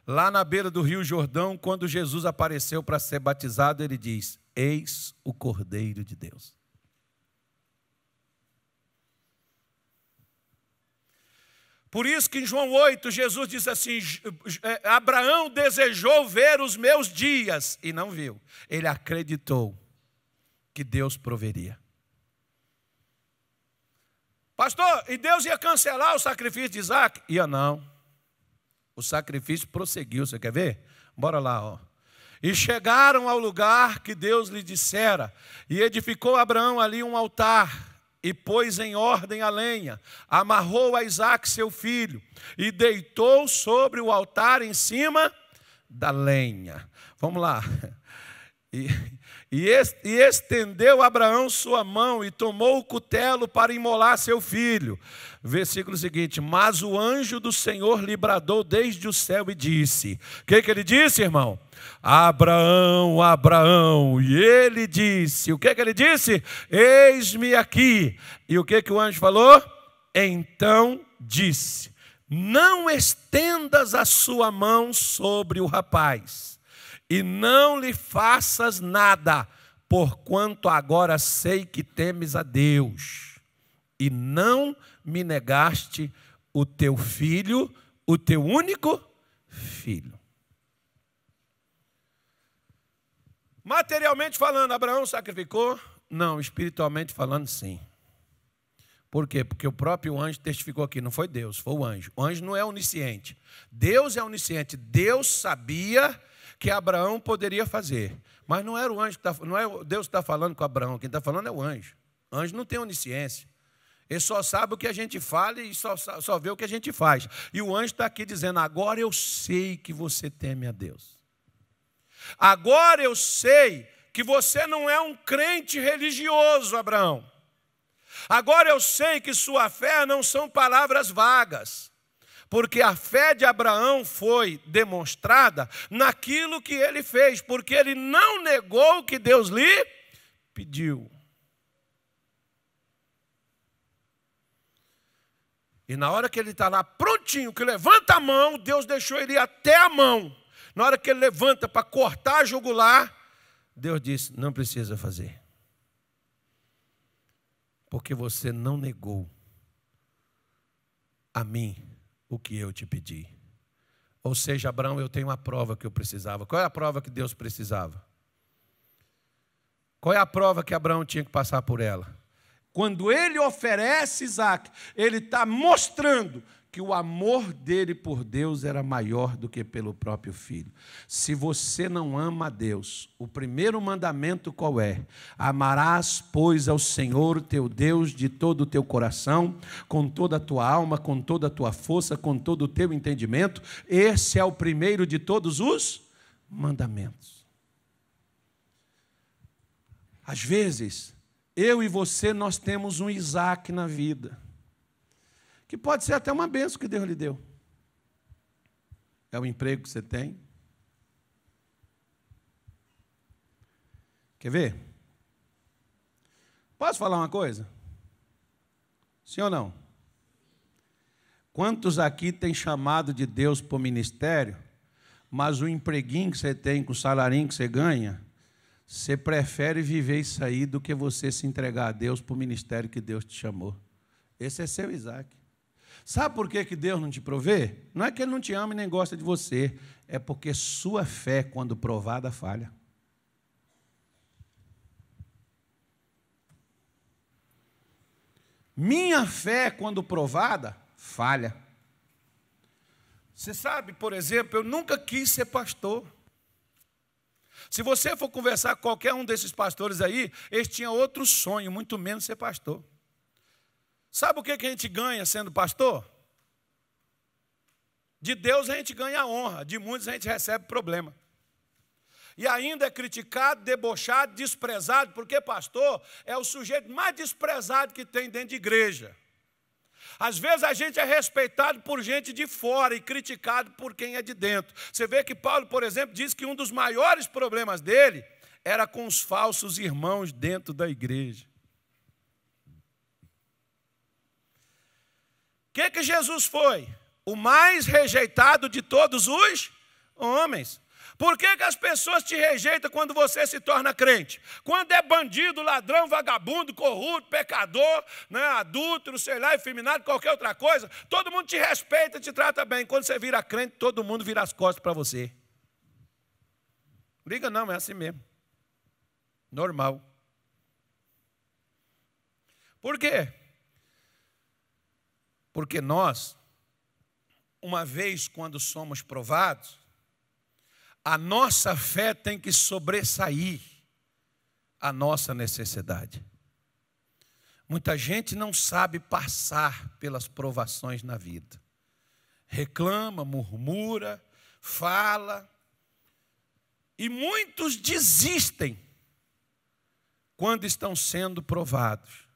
lá na beira do Rio Jordão, quando Jesus apareceu para ser batizado, ele diz, eis o Cordeiro de Deus. Por isso que em João 8, Jesus diz assim, Abraão desejou ver os meus dias e não viu. Ele acreditou que Deus proveria. Pastor, e Deus ia cancelar o sacrifício de Isaac? Ia não. O sacrifício prosseguiu, você quer ver? Bora lá, ó. E chegaram ao lugar que Deus lhe dissera, e edificou Abraão ali um altar, e pôs em ordem a lenha, amarrou a Isaque seu filho, e deitou sobre o altar em cima da lenha. Vamos lá. E estendeu Abraão sua mão e tomou o cutelo para imolar seu filho. Versículo seguinte, mas o anjo do Senhor lhe bradou desde o céu e disse, o que ele disse, irmão? Abraão, Abraão, e ele disse, o que ele disse? Eis-me aqui. E o que o anjo falou? Então disse, não estendas a sua mão sobre o rapaz, e não lhe faças nada, porquanto agora sei que temes a Deus, e não me negaste o teu filho, o teu único filho. Materialmente falando, Abraão sacrificou? Não, espiritualmente falando, sim. Por quê? Porque o próprio anjo testificou aqui, não foi Deus, foi o anjo. O anjo não é onisciente. Deus é onisciente. Deus sabia que Abraão poderia fazer. Mas não era o anjo que não é Deus que está falando com Abraão, quem está falando é o anjo. O anjo não tem onisciência. Ele só sabe o que a gente fala e só vê o que a gente faz. E o anjo está aqui dizendo, agora eu sei que você teme a Deus. Agora eu sei que você não é um crente religioso, Abraão. Agora eu sei que sua fé não são palavras vagas, porque a fé de Abraão foi demonstrada naquilo que ele fez, porque ele não negou o que Deus lhe pediu. E na hora que ele está lá prontinho, que levanta a mão, Deus deixou ele ir até a mão. Na hora que ele levanta para cortar a jugular, Deus disse, não precisa fazer. Porque você não negou a mim o que eu te pedi. Ou seja, Abraão, eu tenho a prova que eu precisava. Qual é a prova que Deus precisava? Qual é a prova que Abraão tinha que passar por ela? Quando ele oferece Isaac, ele está mostrando que o amor dele por Deus era maior do que pelo próprio filho. Se você não ama a Deus, o primeiro mandamento qual é? Amarás, pois, ao Senhor teu Deus de todo o teu coração, com toda a tua alma, com toda a tua força, com todo o teu entendimento. Esse é o primeiro de todos os mandamentos. Às vezes, eu e você, nós temos um Isaac na vida, que pode ser até uma bênção que Deus lhe deu. É o emprego que você tem. Quer ver? Posso falar uma coisa? Sim ou não? Quantos aqui têm chamado de Deus para o ministério, mas o empreguinho que você tem, com o salarinho que você ganha, você prefere viver isso aí do que você se entregar a Deus para o ministério que Deus te chamou. Esse é seu Isaac. Sabe por que Deus não te provê? Não é que Ele não te ama e nem gosta de você. É porque sua fé, quando provada, falha. Minha fé, quando provada, falha. Você sabe, por exemplo, eu nunca quis ser pastor. Se você for conversar com qualquer um desses pastores aí, eles tinham outro sonho, muito menos ser pastor. Sabe o que a gente ganha sendo pastor? De Deus a gente ganha honra, de muitos a gente recebe problema. E ainda é criticado, debochado, desprezado, porque pastor é o sujeito mais desprezado que tem dentro de igreja. Às vezes a gente é respeitado por gente de fora e criticado por quem é de dentro. Você vê que Paulo, por exemplo, diz que um dos maiores problemas dele era com os falsos irmãos dentro da igreja. O que Jesus foi? O mais rejeitado de todos os homens. Por que as pessoas te rejeitam quando você se torna crente? Quando é bandido, ladrão, vagabundo, corrupto, pecador, né, adúltero, sei lá, efeminado, qualquer outra coisa, todo mundo te respeita, te trata bem. Quando você vira crente, todo mundo vira as costas para você. Liga não, é assim mesmo. Normal. Por quê? Porque nós, uma vez quando somos provados, a nossa fé tem que sobressair a nossa necessidade. Muita gente não sabe passar pelas provações na vida. Reclama, murmura, fala. E muitos desistem quando estão sendo provados.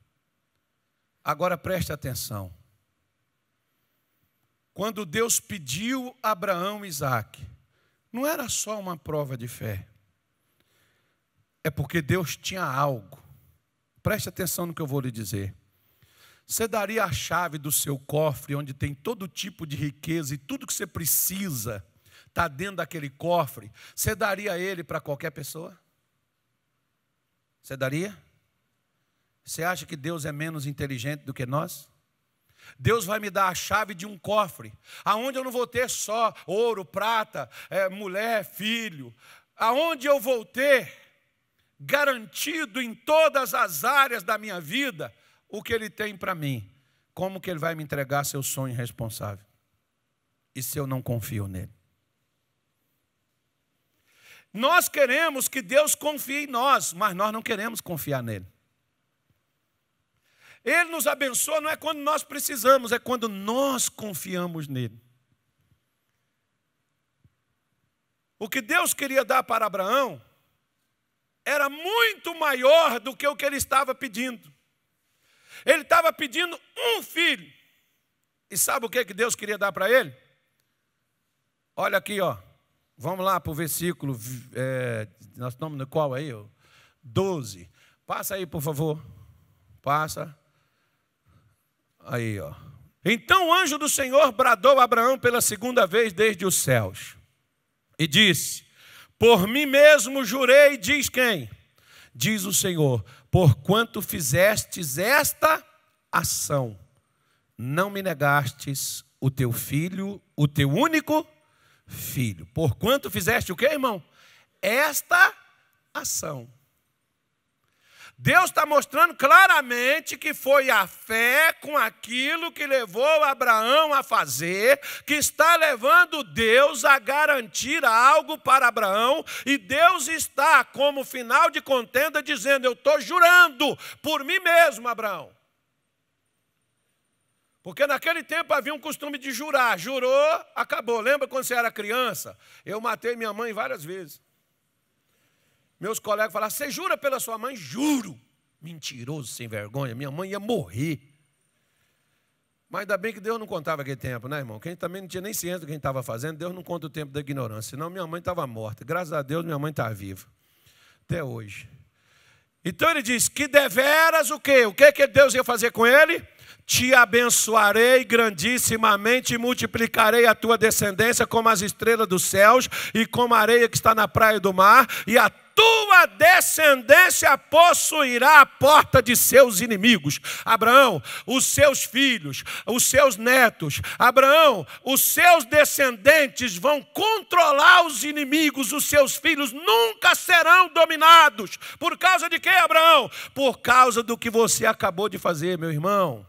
Agora preste atenção. Quando Deus pediu a Abraão e Isaac, não era só uma prova de fé. É porque Deus tinha algo. Preste atenção no que eu vou lhe dizer. Você daria a chave do seu cofre, onde tem todo tipo de riqueza e tudo que você precisa está dentro daquele cofre. Você daria ele para qualquer pessoa? Você daria? Você acha que Deus é menos inteligente do que nós? Deus vai me dar a chave de um cofre, aonde eu não vou ter só ouro, prata, mulher, filho, aonde eu vou ter garantido em todas as áreas da minha vida o que Ele tem para mim. Como que Ele vai me entregar seu sonho irresponsável? E se eu não confio nele? Nós queremos que Deus confie em nós, mas nós não queremos confiar nele. Ele nos abençoa não é quando nós precisamos, é quando nós confiamos nele. O que Deus queria dar para Abraão era muito maior do que o que ele estava pedindo. Ele estava pedindo um filho. E sabe o que Deus queria dar para ele? Olha aqui, ó. Vamos lá para o versículo, nós estamos no qual aí? 12. Passa aí, por favor. Passa. Aí, ó. Então o anjo do Senhor bradou a Abraão pela segunda vez desde os céus. E disse: por mim mesmo jurei, diz quem? Diz o Senhor, porquanto fizestes esta ação, não me negastes o teu filho, o teu único filho. Porquanto fizeste o quê, irmão? Esta ação. Deus está mostrando claramente que foi a fé com aquilo que levou Abraão a fazer, que está levando Deus a garantir algo para Abraão, e Deus está, como final de contenda, dizendo: eu estou jurando por mim mesmo, Abraão. Porque naquele tempo havia um costume de jurar. Jurou, acabou. Lembra quando você era criança? Eu matei minha mãe várias vezes. Meus colegas falaram: você jura pela sua mãe? Juro. Mentiroso, sem vergonha. Minha mãe ia morrer. Mas ainda bem que Deus não contava aquele tempo, né, irmão? Quem também não tinha nem ciência do que a gente estava fazendo, Deus não conta o tempo da ignorância. Senão minha mãe estava morta. Graças a Deus minha mãe está viva. Até hoje. Então ele diz que deveras o quê? O que Deus ia fazer com ele? Te abençoarei grandissimamente e multiplicarei a tua descendência como as estrelas dos céus e como a areia que está na praia do mar, e a tua descendência possuirá a porta de seus inimigos. Abraão, os seus filhos, os seus netos, Abraão, os seus descendentes vão controlar os inimigos, os seus filhos nunca serão dominados. Por causa de quê, Abraão? Por causa do que você acabou de fazer, meu irmão.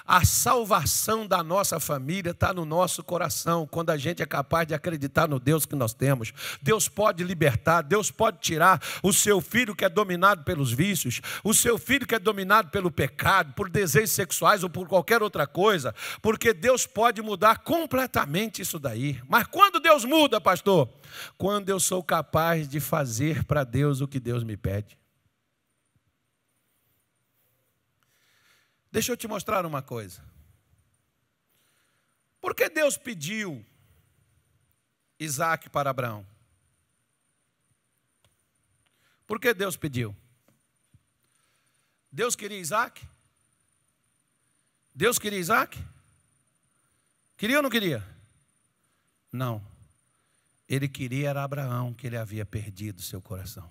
A salvação da nossa família está no nosso coração, quando a gente é capaz de acreditar no Deus que nós temos. Deus pode libertar, Deus pode tirar o seu filho que é dominado pelos vícios, o seu filho que é dominado pelo pecado, por desejos sexuais ou por qualquer outra coisa, porque Deus pode mudar completamente isso daí. Mas quando Deus muda, pastor? Quando eu sou capaz de fazer para Deus o que Deus me pede. Deixa eu te mostrar uma coisa. Por que Deus pediu Isaac para Abraão? Por que Deus pediu? Deus queria Isaac? Deus queria Isaac? Queria ou não queria? Não. Ele queria era Abraão, que ele havia perdido seu coração.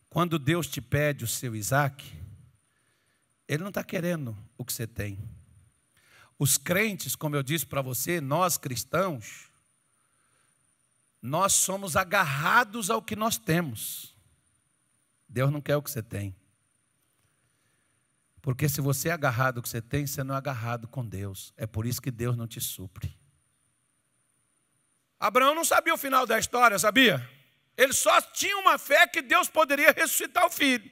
Quando Deus te pede o seu Isaac, Ele não está querendo o que você tem. Os crentes, como eu disse para você, nós cristãos, nós somos agarrados ao que nós temos. Deus não quer o que você tem. Porque se você é agarrado ao que você tem, você não é agarrado com Deus. É por isso que Deus não te supre. Abraão não sabia o final da história, sabia? Ele só tinha uma fé que Deus poderia ressuscitar o filho.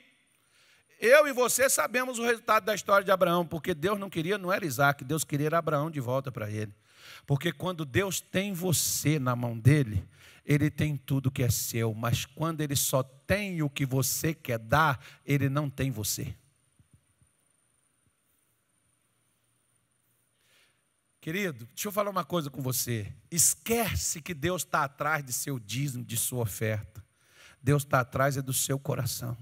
Eu e você sabemos o resultado da história de Abraão, porque Deus não queria, não era Isaac, Deus queria era Abraão de volta para ele. Porque quando Deus tem você na mão dele, ele tem tudo que é seu, mas quando ele só tem o que você quer dar, ele não tem você. Querido, deixa eu falar uma coisa com você. Esquece que Deus está atrás de seu dízimo, de sua oferta. Deus está atrás do seu coração.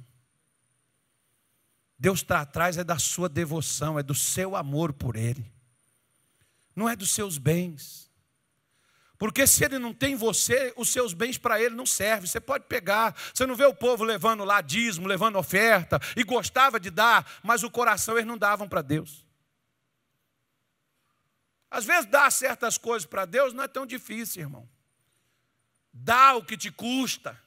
Deus está atrás da sua devoção, é do seu amor por Ele. Não é dos seus bens. Porque se ele não tem você, os seus bens para ele não servem. Você pode pegar. Você não vê o povo levando lá dízimo, levando oferta, e gostava de dar, mas o coração eles não davam para Deus. Às vezes dar certas coisas para Deus não é tão difícil, irmão. Dá o que te custa.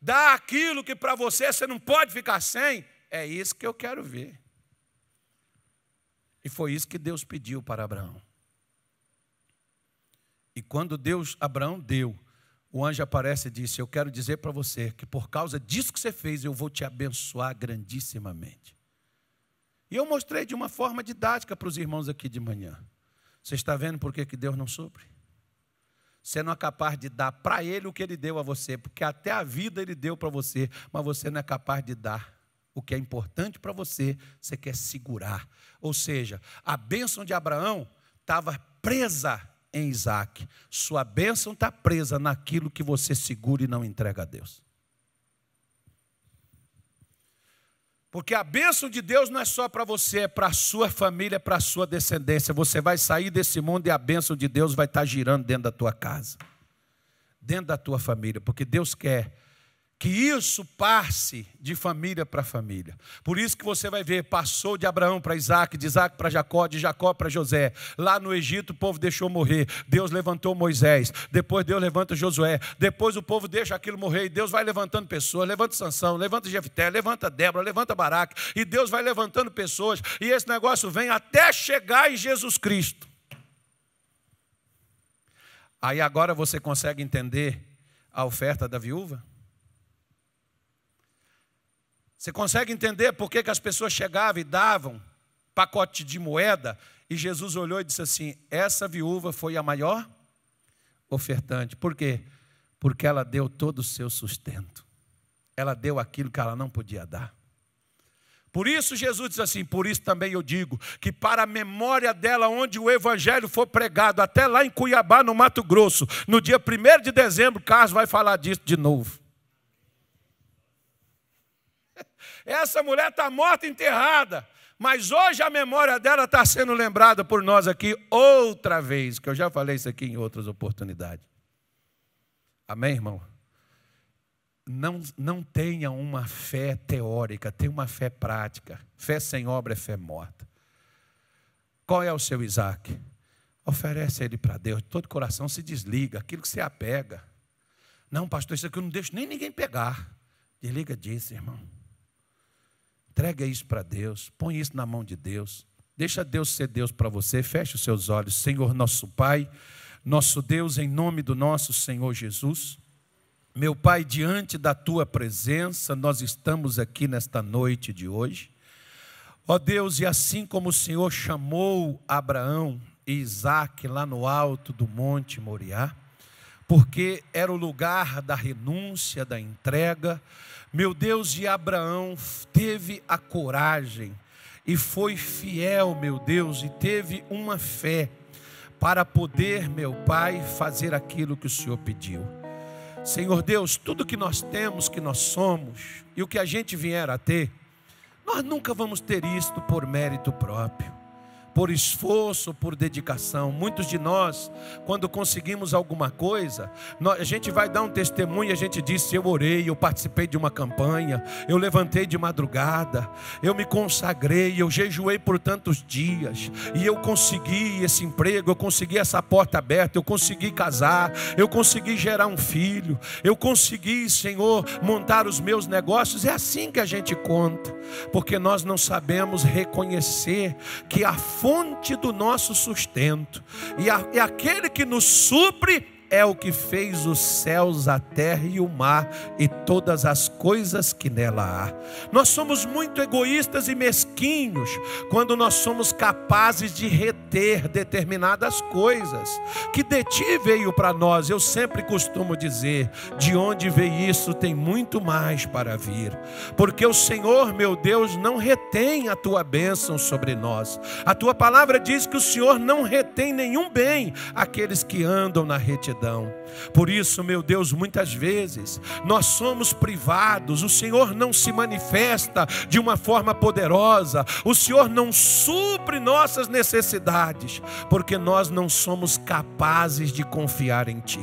Dá aquilo que para você não pode ficar sem. É isso que eu quero ver. E foi isso que Deus pediu para Abraão. E quando Abraão deu, o anjo aparece e disse: eu quero dizer para você que por causa disso que você fez, eu vou te abençoar grandissimamente. E eu mostrei de uma forma didática para os irmãos aqui de manhã. Você está vendo por que Deus não supre? Você não é capaz de dar para Ele o que Ele deu a você, porque até a vida Ele deu para você, mas você não é capaz de dar o que é importante para você, você quer segurar. Ou seja, a bênção de Abraão estava presa em Isaac. Sua bênção está presa naquilo que você segura e não entrega a Deus. Porque a bênção de Deus não é só para você, é para a sua família, é para a sua descendência. Você vai sair desse mundo e a bênção de Deus vai estar girando dentro da tua casa, dentro da tua família, porque Deus quer que isso passe de família para família. Por isso que você vai ver, passou de Abraão para Isaac, de Isaac para Jacó, de Jacó para José. Lá no Egito o povo deixou morrer, Deus levantou Moisés, depois Deus levanta Josué, depois o povo deixa aquilo morrer, e Deus vai levantando pessoas, levanta Sansão, levanta Jefté, levanta Débora, levanta Baraque, e Deus vai levantando pessoas, e esse negócio vem até chegar em Jesus Cristo. Aí agora você consegue entender a oferta da viúva? Você consegue entender por que as pessoas chegavam e davam pacote de moeda? E Jesus olhou e disse assim: essa viúva foi a maior ofertante. Por quê? Porque ela deu todo o seu sustento. Ela deu aquilo que ela não podia dar. Por isso Jesus diz assim: por isso também eu digo que para a memória dela, onde o evangelho for pregado, até lá em Cuiabá, no Mato Grosso, no dia 1º de dezembro, Carlos vai falar disso de novo. Essa mulher está morta, enterrada, mas hoje a memória dela está sendo lembrada por nós aqui outra vez, que eu já falei isso aqui em outras oportunidades. Amém, irmão? Não tenha uma fé teórica, tenha uma fé prática. Fé sem obra é fé morta. Qual é o seu Isaac? Oferece ele para Deus, todo coração se desliga, aquilo que você apega. Não, pastor, isso aqui eu não deixo nem ninguém pegar. Desliga disso, irmão. Entrega isso para Deus, põe isso na mão de Deus. Deixa Deus ser Deus para você. Feche os seus olhos. Senhor nosso Pai, nosso Deus, em nome do nosso Senhor Jesus. Meu Pai, diante da Tua presença, nós estamos aqui nesta noite de hoje. Ó Deus, e assim como o Senhor chamou Abraão e Isaac lá no alto do Monte Moriá, porque era o lugar da renúncia, da entrega, meu Deus, e Abraão teve a coragem e foi fiel, meu Deus, e teve uma fé para poder, meu Pai, fazer aquilo que o Senhor pediu. Senhor Deus, tudo que nós temos, que nós somos, e o que a gente vier a ter, nós nunca vamos ter isto por mérito próprio, por esforço, por dedicação. Muitos de nós, quando conseguimos alguma coisa, a gente vai dar um testemunho e a gente diz: eu orei, eu participei de uma campanha, eu levantei de madrugada, eu me consagrei, eu jejuei por tantos dias, e eu consegui esse emprego, eu consegui essa porta aberta, eu consegui casar, eu consegui gerar um filho, eu consegui, Senhor, montar os meus negócios. É assim que a gente conta, porque nós não sabemos reconhecer que a fonte do nosso sustento e aquele que nos supre é o que fez os céus, a terra e o mar e todas as coisas que nela há. Nós somos muito egoístas e mesquinhos quando nós somos capazes de reter determinadas coisas que de ti veio para nós. Eu sempre costumo dizer: de onde veio isso tem muito mais para vir, porque o Senhor, meu Deus, não retém a tua bênção sobre nós. A tua palavra diz que o Senhor não retém nenhum bem aqueles que andam na retidão. Por isso, meu Deus, muitas vezes nós somos privados, o Senhor não se manifesta de uma forma poderosa, o Senhor não supre nossas necessidades, dificuldades, porque nós não somos capazes de confiar em Ti.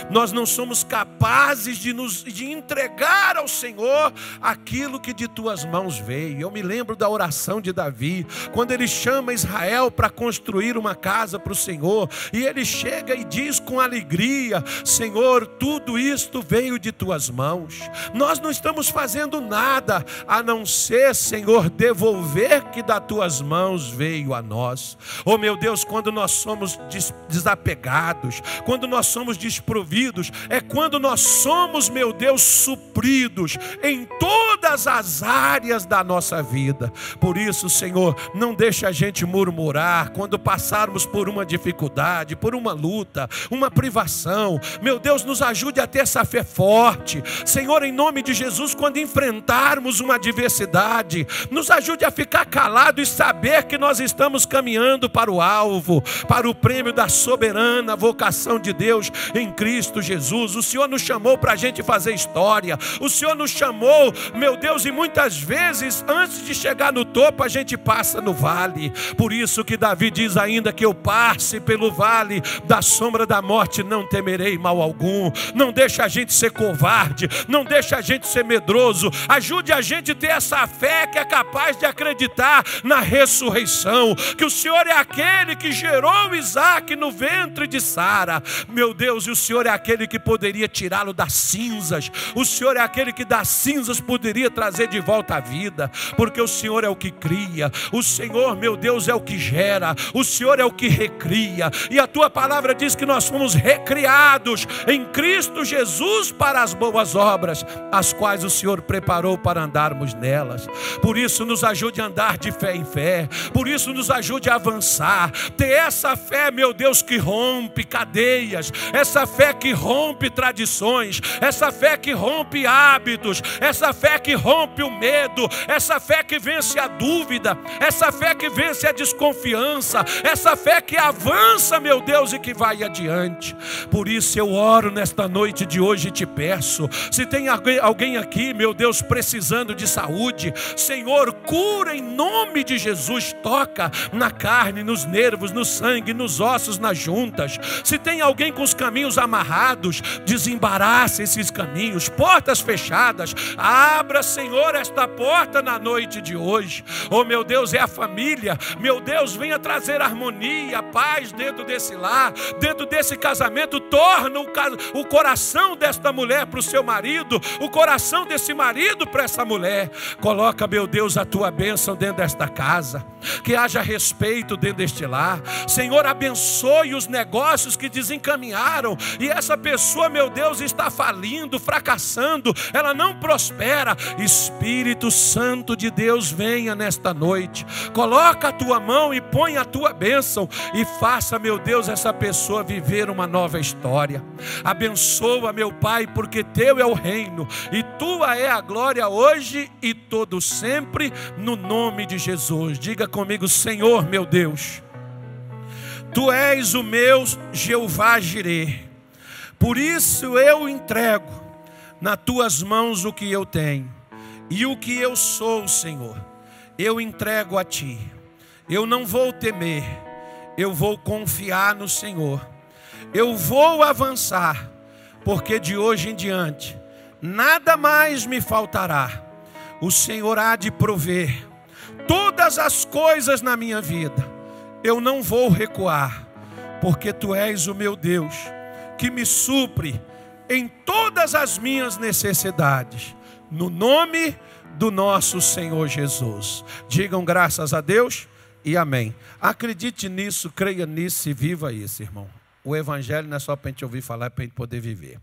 Nós não somos capazes de entregar ao Senhor aquilo que de Tuas mãos veio. Eu me lembro da oração de Davi, quando ele chama Israel para construir uma casa para o Senhor, e ele chega e diz com alegria: Senhor, tudo isto veio de Tuas mãos. Nós não estamos fazendo nada a não ser, Senhor, devolver que das Tuas mãos veio a nós. Oh meu Deus, quando nós somos desapegados, quando nós somos desprovidos, é quando nós somos, meu Deus, supridos em todas as áreas da nossa vida. Por isso, Senhor, não deixa a gente murmurar quando passarmos por uma dificuldade, por uma luta, uma privação. Meu Deus, nos ajude a ter essa fé forte. Senhor, em nome de Jesus, quando enfrentarmos uma adversidade, nos ajude a ficar calado e saber que nós estamos caminhando para o alvo, para o prêmio da soberana vocação de Deus em Cristo Jesus. O Senhor nos chamou para a gente fazer história. O Senhor nos chamou, meu Deus, e muitas vezes antes de chegar no topo a gente passa no vale. Por isso que Davi diz: ainda que eu passe pelo vale da sombra da morte, não temerei mal algum. Não deixa a gente ser covarde, não deixa a gente ser medroso. Ajude a gente a ter essa fé que é capaz de acreditar na ressurreição, que o Senhor é aquele que gerou Isaac no ventre de Sara, meu Deus, e o Senhor é aquele que poderia tirá-lo das cinzas. O Senhor é aquele que das cinzas poderia trazer de volta a vida, porque o Senhor é o que cria, o Senhor, meu Deus, é o que gera, o Senhor é o que recria, e a Tua palavra diz que nós fomos recriados em Cristo Jesus para as boas obras, as quais o Senhor preparou para andarmos nelas. Por isso nos ajude a andar de fé em fé, por isso nos ajude a avançar, ter essa fé, meu Deus, que rompe cadeias, essa fé que rompe tradições, essa fé que rompe hábitos, essa fé que rompe o medo, essa fé que vence a dúvida, essa fé que vence a desconfiança, essa fé que avança, meu Deus, e que vai adiante. Por isso eu oro nesta noite de hoje e te peço, se tem alguém aqui, meu Deus, precisando de saúde, Senhor, cura em nome de Jesus. Toca na carne, nos nervos, no sangue, nos ossos, nas juntas. Se tem alguém com os caminhos amarrados, desembaraça esses caminhos. Portas fechadas, abra, Senhor, esta porta na noite de hoje. Oh meu Deus, é a família, meu Deus, venha trazer harmonia, paz dentro desse lar, dentro desse casamento. Torna o coração desta mulher para o seu marido, o coração desse marido para essa mulher. Coloca, meu Deus, a Tua bênção dentro desta casa, que haja respeito dentro deste lar. Senhor, abençoe os negócios que desencaminharam e essa pessoa, meu Deus, está falindo, fracassando, ela não prospera. Espírito Santo de Deus, venha nesta noite, coloca a Tua mão e põe a Tua bênção e faça, meu Deus, essa pessoa viver uma nova história. Abençoa, meu Pai, porque Teu é o reino e Tua é a glória hoje e todo sempre, no nome de Jesus. Diga comigo: Senhor, meu Deus, Tu és o meu Jeová Jireh, por isso eu entrego nas Tuas mãos o que eu tenho e o que eu sou, Senhor, eu entrego a Ti. Eu não vou temer, eu vou confiar no Senhor, eu vou avançar, porque de hoje em diante nada mais me faltará. O Senhor há de prover todas as coisas na minha vida. Eu não vou recuar, porque Tu és o meu Deus, que me supre em todas as minhas necessidades, no nome do nosso Senhor Jesus. Digam graças a Deus e amém. Acredite nisso, creia nisso e viva isso, irmão. O Evangelho não é só para a gente ouvir falar, é para a gente poder viver.